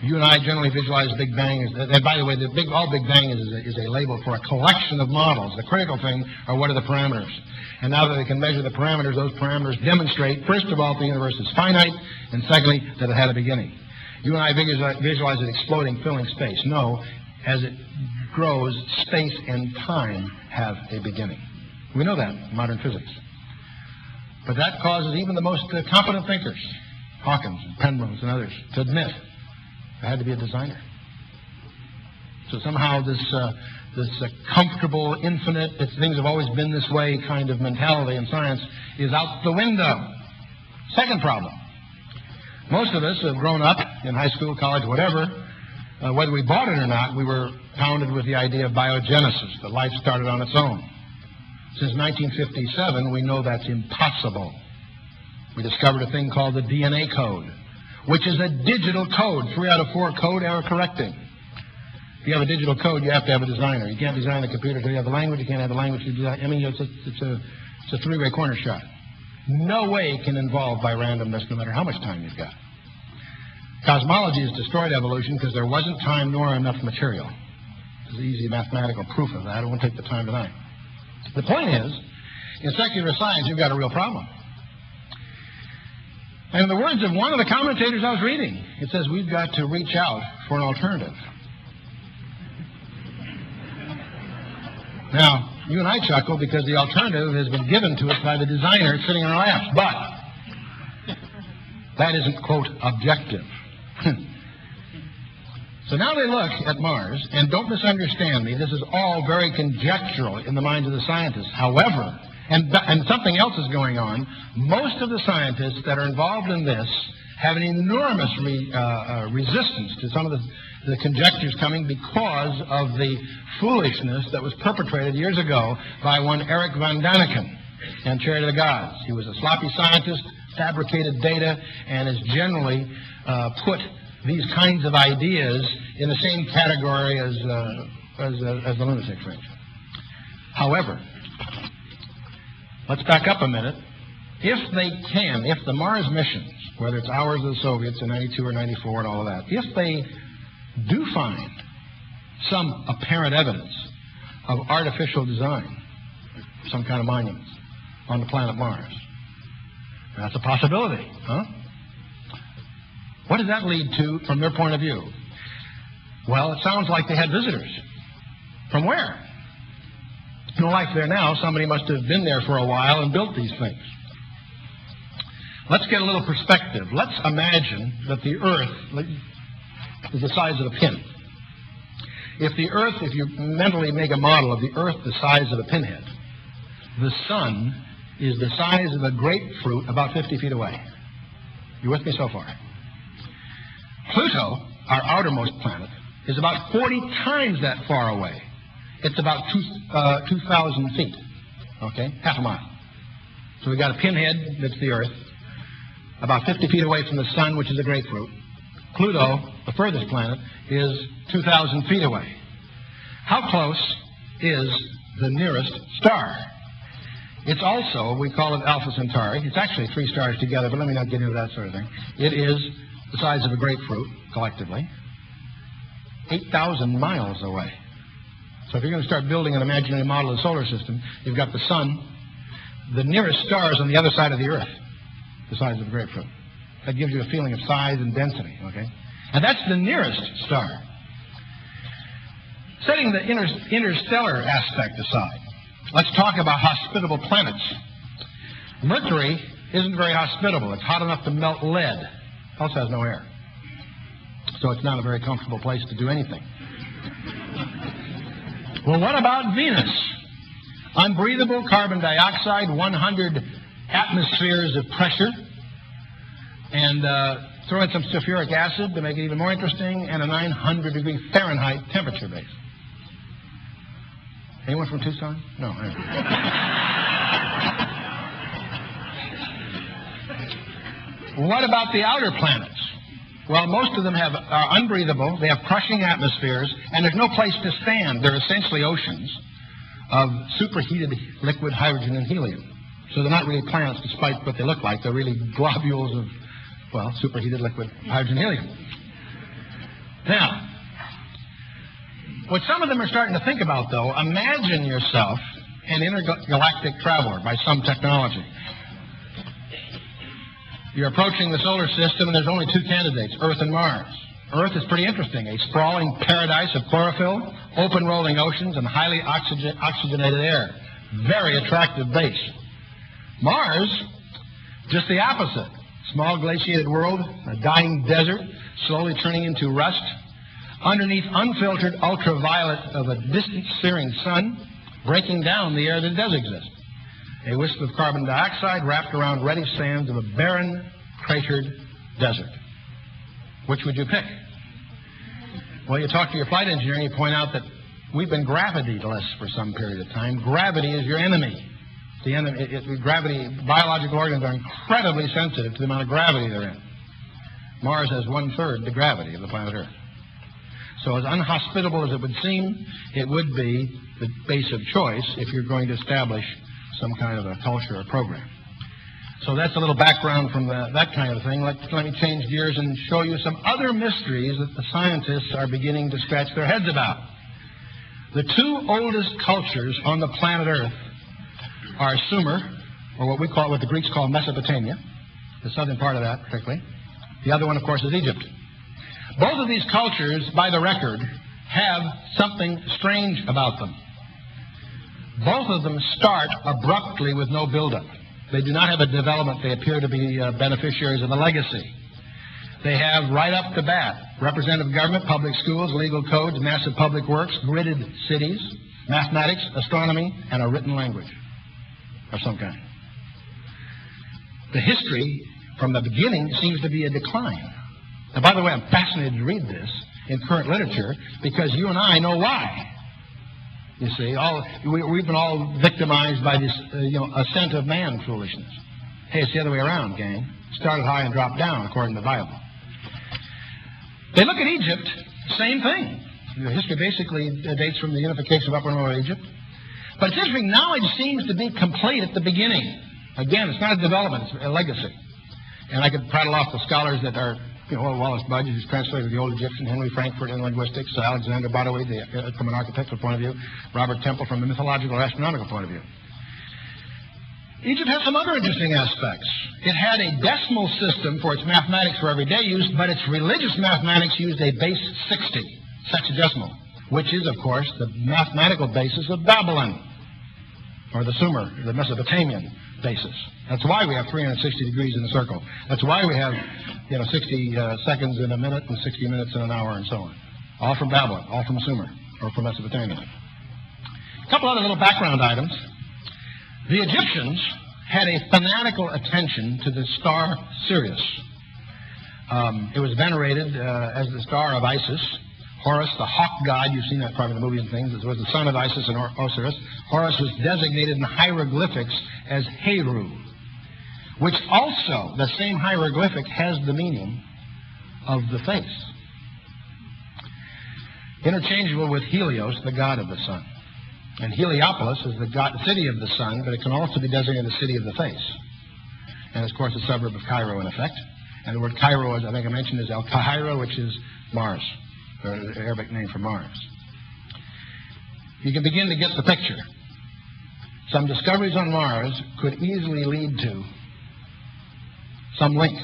You and I generally visualize Big Bang as, and by the way, all Big Bang is a label for a collection of models. The critical thing are what are the parameters. And now that they can measure the parameters, those parameters demonstrate, first of all, that the universe is finite, and secondly, that it had a beginning. You and I visualize it exploding, filling space. No, as it grows, space and time have a beginning. We know that in modern physics. But that causes even the most competent thinkers, Hawkins and Penrose and others, to admit there had to be a designer. So somehow this comfortable, infinite, things have always been this way kind of mentality in science is out the window. Second problem. Most of us have grown up in high school, college, whatever. Whether we bought it or not, we were pounded with the idea of biogenesis, that life started on its own. Since 1957, we know that's impossible. We discovered a thing called the DNA code, which is a digital code. 3 out of 4 code error correcting. If you have a digital code, you have to have a designer. You can't design the computer until you have the language. You can't have the language to design. I mean, it's a three-way corner shot. No way it can evolve by randomness, no matter how much time you've got. Cosmology has destroyed evolution because there wasn't time nor enough material. There's an easy mathematical proof of that. I won't take the time tonight. The point is, in secular science, you've got a real problem. And in the words of one of the commentators I was reading, it says we've got to reach out for an alternative. Now, you and I chuckle because the alternative has been given to us by the designer sitting on our laps. But that isn't, quote, objective. So now they look at Mars, and don't misunderstand me, this is all very conjectural in the minds of the scientists. However, and something else is going on, most of the scientists that are involved in this have an enormous resistance to some of the conjectures coming because of the foolishness that was perpetrated years ago by one Eric von Daniken and Chariot of the Gods. He was a sloppy scientist, fabricated data, and has generally put these kinds of ideas in the same category as the lunatic fringe. However, let's back up a minute. If the Mars missions, whether it's ours or the Soviets in 92 or 94 and all of that, if they do find some apparent evidence of artificial design, some kind of monuments on the planet Mars, that's a possibility, huh? What does that lead to from their point of view? Well, it sounds like they had visitors. From where? No life there now. Somebody must have been there for a while and built these things. Let's get a little perspective. Let's imagine that the Earth is the size of a pin. If you mentally make a model of the Earth the size of a pinhead, the Sun is the size of a grapefruit about 50 feet away. You with me so far? Pluto, our outermost planet, is about 40 times that far away. It's about 2,000 feet, okay, half a mile. So we've got a pinhead that's the Earth, about 50 feet away from the Sun, which is a grapefruit. Pluto, the furthest planet, is 2,000 feet away. How close is the nearest star? It's also, we call it Alpha Centauri. It's actually 3 stars together, but let me not get into that sort of thing. It is the size of a grapefruit, collectively, 8,000 miles away. So if you're going to start building an imaginary model of the solar system, you've got the Sun, the nearest star is on the other side of the Earth, the size of a grapefruit. That gives you a feeling of size and density, okay? And that's the nearest star. Setting the interstellar aspect aside, let's talk about hospitable planets. Mercury isn't very hospitable. It's hot enough to melt lead. It also has no air. So it's not a very comfortable place to do anything. Well, what about Venus? Unbreathable carbon dioxide, 100 atmospheres of pressure, and throw in some sulfuric acid to make it even more interesting, and a 900-degree Fahrenheit temperature base. Anyone from Tucson? No. What about the outer planets? Well, most of them are unbreathable, they have crushing atmospheres, and there's no place to stand. They're essentially oceans of superheated liquid hydrogen and helium. So they're not really planets despite what they look like. They're really globules of, well, superheated liquid hydrogen and helium. Now, what some of them are starting to think about, though, imagine yourself an intergalactic traveler by some technology. You're approaching the solar system, and there's only 2 candidates, Earth and Mars. Earth is pretty interesting, a sprawling paradise of chlorophyll, open rolling oceans, and highly oxygenated air. Very attractive base. Mars, just the opposite. Small glaciated world, a dying desert, slowly turning into rust. Underneath unfiltered ultraviolet of a distant searing sun, breaking down the air that does exist. A wisp of carbon dioxide wrapped around reddish sands of a barren, cratered desert. Which would you pick? Well, you talk to your flight engineer and you point out that we've been gravity-less for some period of time. Gravity is your enemy. Gravity, biological organs are incredibly sensitive to the amount of gravity they're in. Mars has 1/3 the gravity of the planet Earth. So as unhospitable as it would seem, it would be the base of choice if you're going to establish some kind of a culture or program. So that's a little background from that kind of thing. Let me change gears and show you some other mysteries that the scientists are beginning to scratch their heads about. The 2 oldest cultures on the planet Earth are Sumer, or what the Greeks call Mesopotamia, the southern part of that particularly. The other one, of course, is Egypt. Both of these cultures, by the record, have something strange about them. Both of them start abruptly with no buildup. They do not have a development. They appear to be beneficiaries of a legacy. They have, right up to bat, representative government, public schools, legal codes, massive public works, gridded cities, mathematics, astronomy, and a written language of some kind. The history from the beginning seems to be a decline. And by the way, I'm fascinated to read this in current literature because you and I know why. You see, we've been all victimized by this, ascent of man foolishness. Hey, it's the other way around, gang. Started high and dropped down, according to the Bible. They look at Egypt, same thing. The history basically dates from the unification of Upper and Lower Egypt. But it's interesting, knowledge seems to be complete at the beginning. Again, it's not a development, it's a legacy. And I could prattle off the scholars that are, Wallace Budge, who's translated the Old Egyptian, Henry Frankfurt in linguistics, Alexander Badawi from an architectural point of view, Robert Temple from a mythological or astronomical point of view. Egypt has some other interesting aspects. It had a decimal system for its mathematics for everyday use, but its religious mathematics used a base 60, sexagesimal, which is, of course, the mathematical basis of Babylon, or the Sumer, the Mesopotamian basis. That's why we have 360 degrees in a circle. That's why we have, 60 seconds in a minute and 60 minutes in an hour and so on. All from Babylon, all from Sumer, or from Mesopotamia. A couple other little background items. The Egyptians had a fanatical attention to the star Sirius. It was venerated as the star of Isis. Horus, the hawk god, you've seen that probably in the movie and things, was the son of Isis and Osiris. Horus was designated in hieroglyphics as Heru, which also, the same hieroglyphic, has the meaning of the face. Interchangeable with Helios, the god of the sun. And Heliopolis is the city of the sun, but it can also be designated the city of the face. And, of course, a suburb of Cairo, in effect. And the word Cairo, as I think I mentioned, is El-Kahira, which is Mars, or the Arabic name for Mars. You can begin to get the picture. Some discoveries on Mars could easily lead to some link,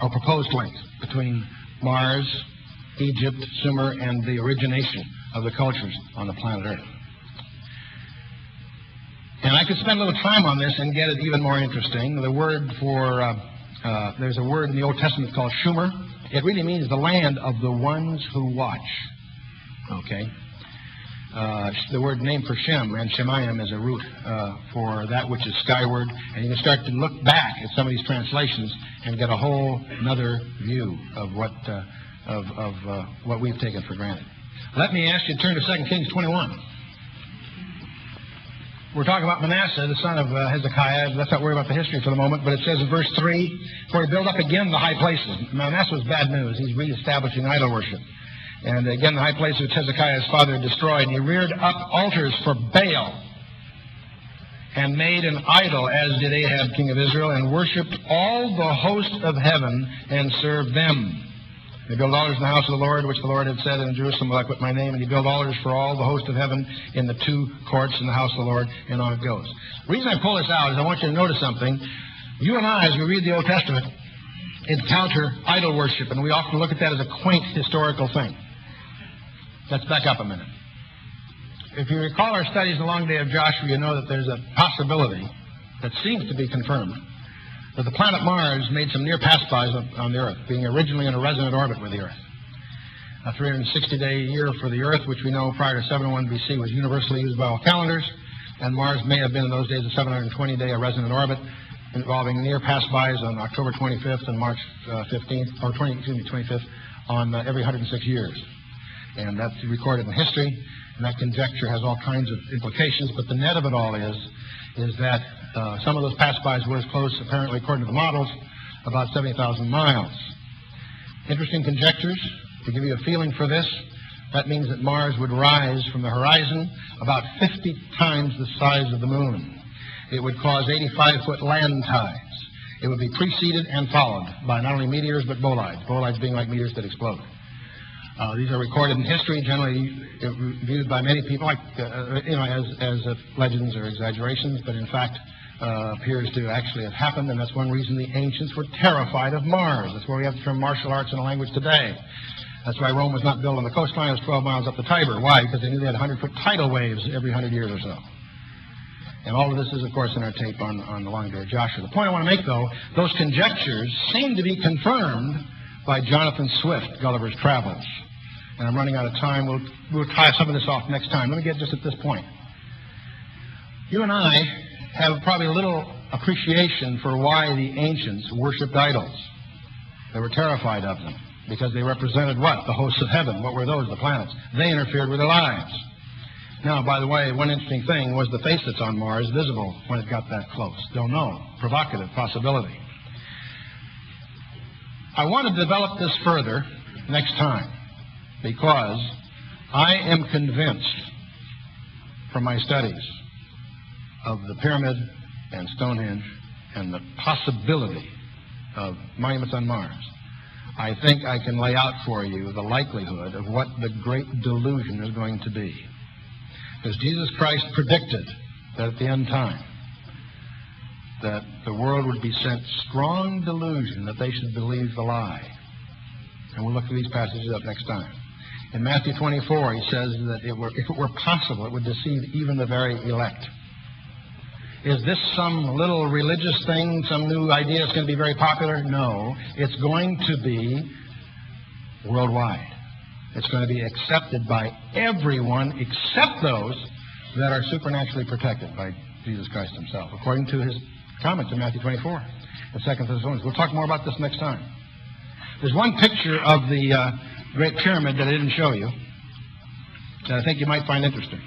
or proposed link, between Mars, Egypt, Sumer, and the origination of the cultures on the planet Earth. And I could spend a little time on this and get it even more interesting. The word for, there's a word in the Old Testament called Shumer. It really means the land of the ones who watch. Okay? The word name for Shem and Shemayim is a root for that which is skyward. And you can start to look back at some of these translations and get a whole another view of what we've taken for granted. Let me ask you to turn to 2 Kings 21. We're talking about Manasseh, the son of Hezekiah. Let's not worry about the history for the moment, but it says in verse 3, for he built up again the high places. Manasseh was bad news. He's reestablishing idol worship. And again, the high places which Hezekiah his father had destroyed. And he reared up altars for Baal and made an idol, as did Ahab, king of Israel, and worshipped all the host of heaven and served them. They built altars in the house of the Lord, which the Lord had said, in Jerusalem will I put my name. And he built altars for all the host of heaven in the two courts in the house of the Lord, and on it goes. The reason I pull this out is I want you to notice something. You and I, as we read the Old Testament, encounter idol worship, and we often look at that as a quaint historical thing. Let's back up a minute. If you recall our studies in the long day of Joshua, you know that there's a possibility that seems to be confirmed that the planet Mars made some near pass-bys on the Earth, being originally in a resonant orbit with the Earth. A 360-day year for the Earth, which we know prior to 701 BC was universally used by all calendars, and Mars may have been in those days a 720-day resonant orbit involving near pass-bys on October 25th and March 15th, or 25th, on every 106 years. And that's recorded in history, and that conjecture has all kinds of implications, but the net of it all is that some of those pass-bys were as close, apparently, according to the models, about 70,000 miles. Interesting conjectures. To give you a feeling for this, that means that Mars would rise from the horizon about 50 times the size of the moon. It would cause 85-foot land tides. It would be preceded and followed by not only meteors, but bolides. Bolides being like meteors that explode. These are recorded in history, generally viewed by many people as legends or exaggerations, but in fact, appears to actually have happened, and that's one reason the ancients were terrified of Mars. That's where we have the term martial arts in the language today. That's why Rome was not built on the coastline. It was 12 miles up the Tiber. Why? Because they knew they had 100-foot tidal waves every 100 years or so. And all of this is, of course, in our tape on the Long Door of Joshua. The point I want to make, though, those conjectures seem to be confirmed by Jonathan Swift, Gulliver's Travels. And I'm running out of time. We'll tie some of this off next time. Let me get just at this point. You and I have probably little appreciation for why the ancients worshipped idols. They were terrified of them because they represented what? The hosts of heaven. What were those? The planets. They interfered with their lives. Now, by the way, one interesting thing was the face that's on Mars visible when it got that close. Don't know. Provocative possibility. I want to develop this further next time because I am convinced from my studies of the pyramid and Stonehenge and the possibility of monuments on Mars. I think I can lay out for you the likelihood of what the great delusion is going to be. Because Jesus Christ predicted that at the end time, that the world would be sent strong delusion that they should believe the lie. And we'll look at these passages up next time. In Matthew 24, he says that if it were possible, it would deceive even the very elect. Is this some little religious thing, some new idea that's going to be very popular? No. It's going to be worldwide. It's going to be accepted by everyone except those that are supernaturally protected by Jesus Christ himself, according to his comments in Matthew 24 and 2 Thessalonians. We'll talk more about this next time. There's one picture of the Great Pyramid that I didn't show you that I think you might find interesting.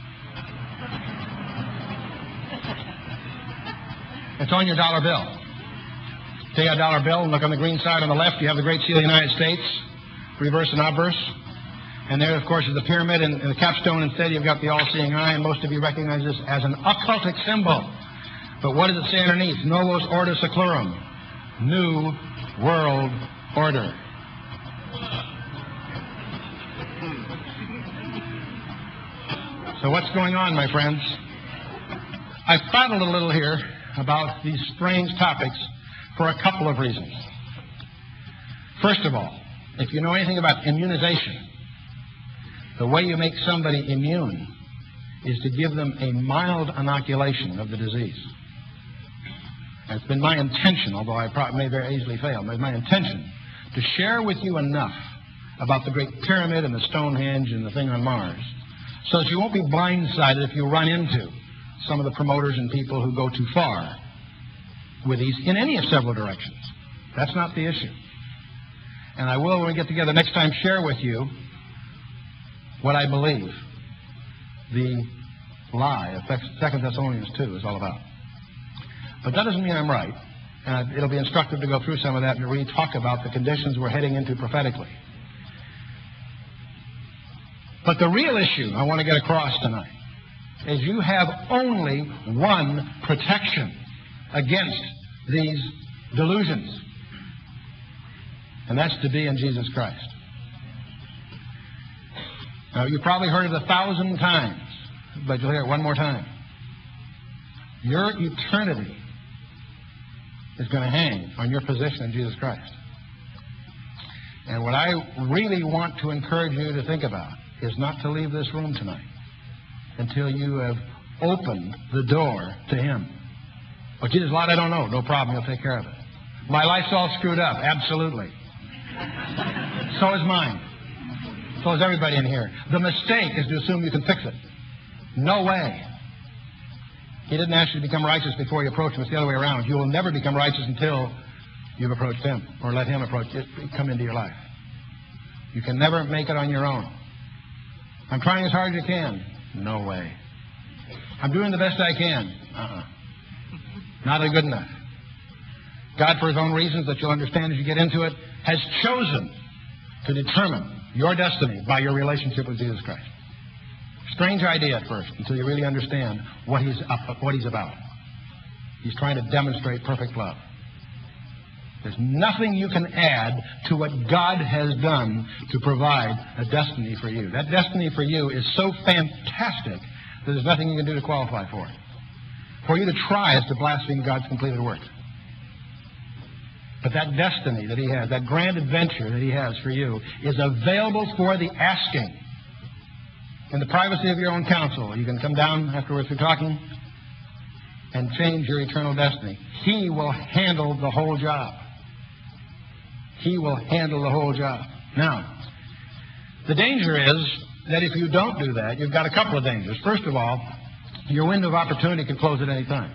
It's on your dollar bill. Take a dollar bill and look on the green side on the left. You have the Great Seal of the United States, reverse and obverse. And there, of course, is the pyramid, and the capstone instead you've got the all-seeing eye, and most of you recognize this as an occultic symbol. But what does it say underneath? Novus Ordo Seclorum, New World Order. So what's going on, my friends? I've battled a little here about these strange topics for a couple of reasons. First of all, if you know anything about immunization, the way you make somebody immune is to give them a mild inoculation of the disease. And it's been my intention, although I may very easily fail, but my intention to share with you enough about the Great Pyramid and the Stonehenge and the thing on Mars so that you won't be blindsided if you run into some of the promoters and people who go too far with these in any of several directions. That's not the issue. And I will, when we get together next time, share with you what I believe the lie of 2 Thessalonians 2 is all about. But that doesn't mean I'm right. And it'll be instructive to go through some of that and to really talk about the conditions we're heading into prophetically. But the real issue I want to get across tonight is you have only one protection against these delusions. And that's to be in Jesus Christ. Now, you've probably heard it 1,000 times, but you'll hear it one more time. Your eternity is going to hang on your position in Jesus Christ. And what I really want to encourage you to think about is not to leave this room tonight until you have opened the door to him. Well, Jesus, a lot I don't know. No problem. He'll take care of it. My life's all screwed up. Absolutely. So is mine. So is everybody in here. The mistake is to assume you can fix it. No way. He didn't ask you to become righteous before you approach him. It's the other way around. You will never become righteous until you've approached him or let him approach it, come into your life. You can never make it on your own. I'm trying as hard as you can. No way. I'm doing the best I can. Not good enough. God, for his own reasons that you'll understand as you get into it, has chosen to determine your destiny by your relationship with Jesus Christ. Strange idea at first, until you really understand what he's about. He's trying to demonstrate perfect love. There's nothing you can add to what God has done to provide a destiny for you. That destiny for you is so fantastic that there's nothing you can do to qualify for it. for you to try is to blaspheme God's completed work. But that destiny that he has, that grand adventure that he has for you, is available for the asking. In the privacy of your own counsel, you can come down afterwards through talking and change your eternal destiny. He will handle the whole job. He will handle the whole job. Now, the danger is that if you don't do that, you've got a couple of dangers. First of all, your window of opportunity can close at any time.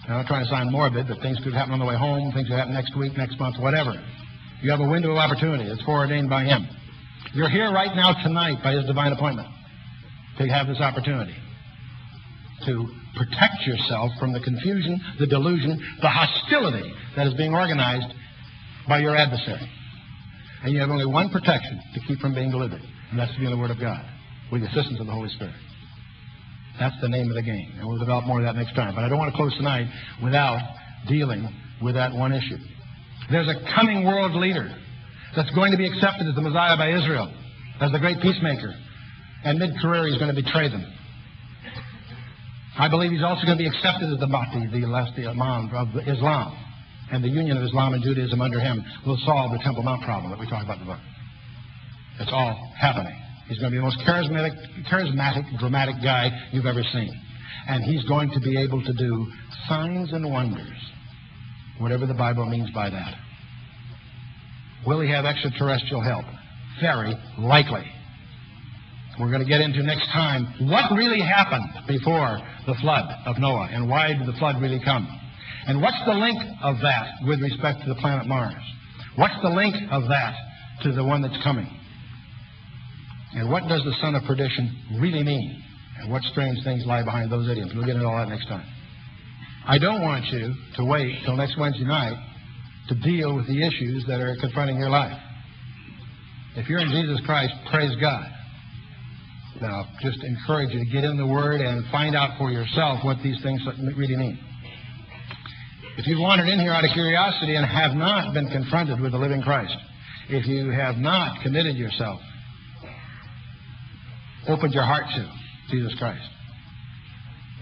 I'm not trying to sound morbid, but things could happen on the way home, things could happen next week, next month, whatever. You have a window of opportunity that's foreordained by him. You're here right now tonight by his divine appointment to have this opportunity to protect yourself from the confusion, the delusion, the hostility that is being organized by your adversary. And you have only one protection to keep from being delivered, and that's to be in the Word of God with the assistance of the Holy Spirit. That's the name of the game, and we'll develop more of that next time. But I don't want to close tonight without dealing with that one issue. There's a coming world leader that's going to be accepted as the Messiah by Israel, as the great peacemaker, and mid-career he's going to betray them. I believe he's also going to be accepted as the Mahdi, the last Imam of Islam, and the union of Islam and Judaism under him will solve the Temple Mount problem that we talk about in the book. It's all happening. He's going to be the most charismatic, dramatic guy you've ever seen. And he's going to be able to do signs and wonders, whatever the Bible means by that. Will he have extraterrestrial help? Very likely. We're going to get into next time what really happened before the flood of Noah, and why did the flood really come? And what's the link of that with respect to the planet Mars? What's the link of that to the one that's coming? And what does the son of perdition really mean? And what strange things lie behind those idioms? We'll get into all that next time. I don't want you to wait till next Wednesday night to deal with the issues that are confronting your life. If you're in Jesus Christ, praise God. Now, just encourage you to get in the Word and find out for yourself what these things really mean. If you've wandered in here out of curiosity and have not been confronted with the living Christ, if you have not committed yourself, opened your heart to Jesus Christ,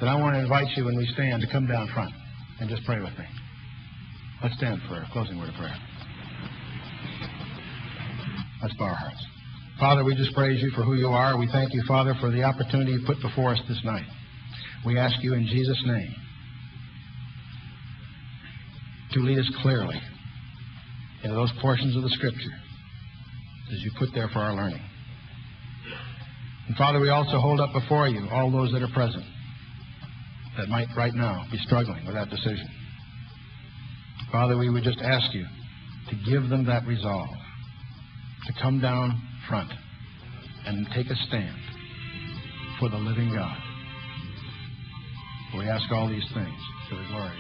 then I want to invite you when we stand to come down front and just pray with me. Let's stand for a closing word of prayer. Let's bow our hearts. Father, we just praise you for who you are. We thank you, Father, for the opportunity you put before us this night. We ask you in Jesus' name to lead us clearly into those portions of the Scripture as you put there for our learning. And Father, we also hold up before you all those that are present that might right now be struggling with that decision. Father, we would just ask you to give them that resolve to come down front and take a stand for the living God. We ask all these things for the glory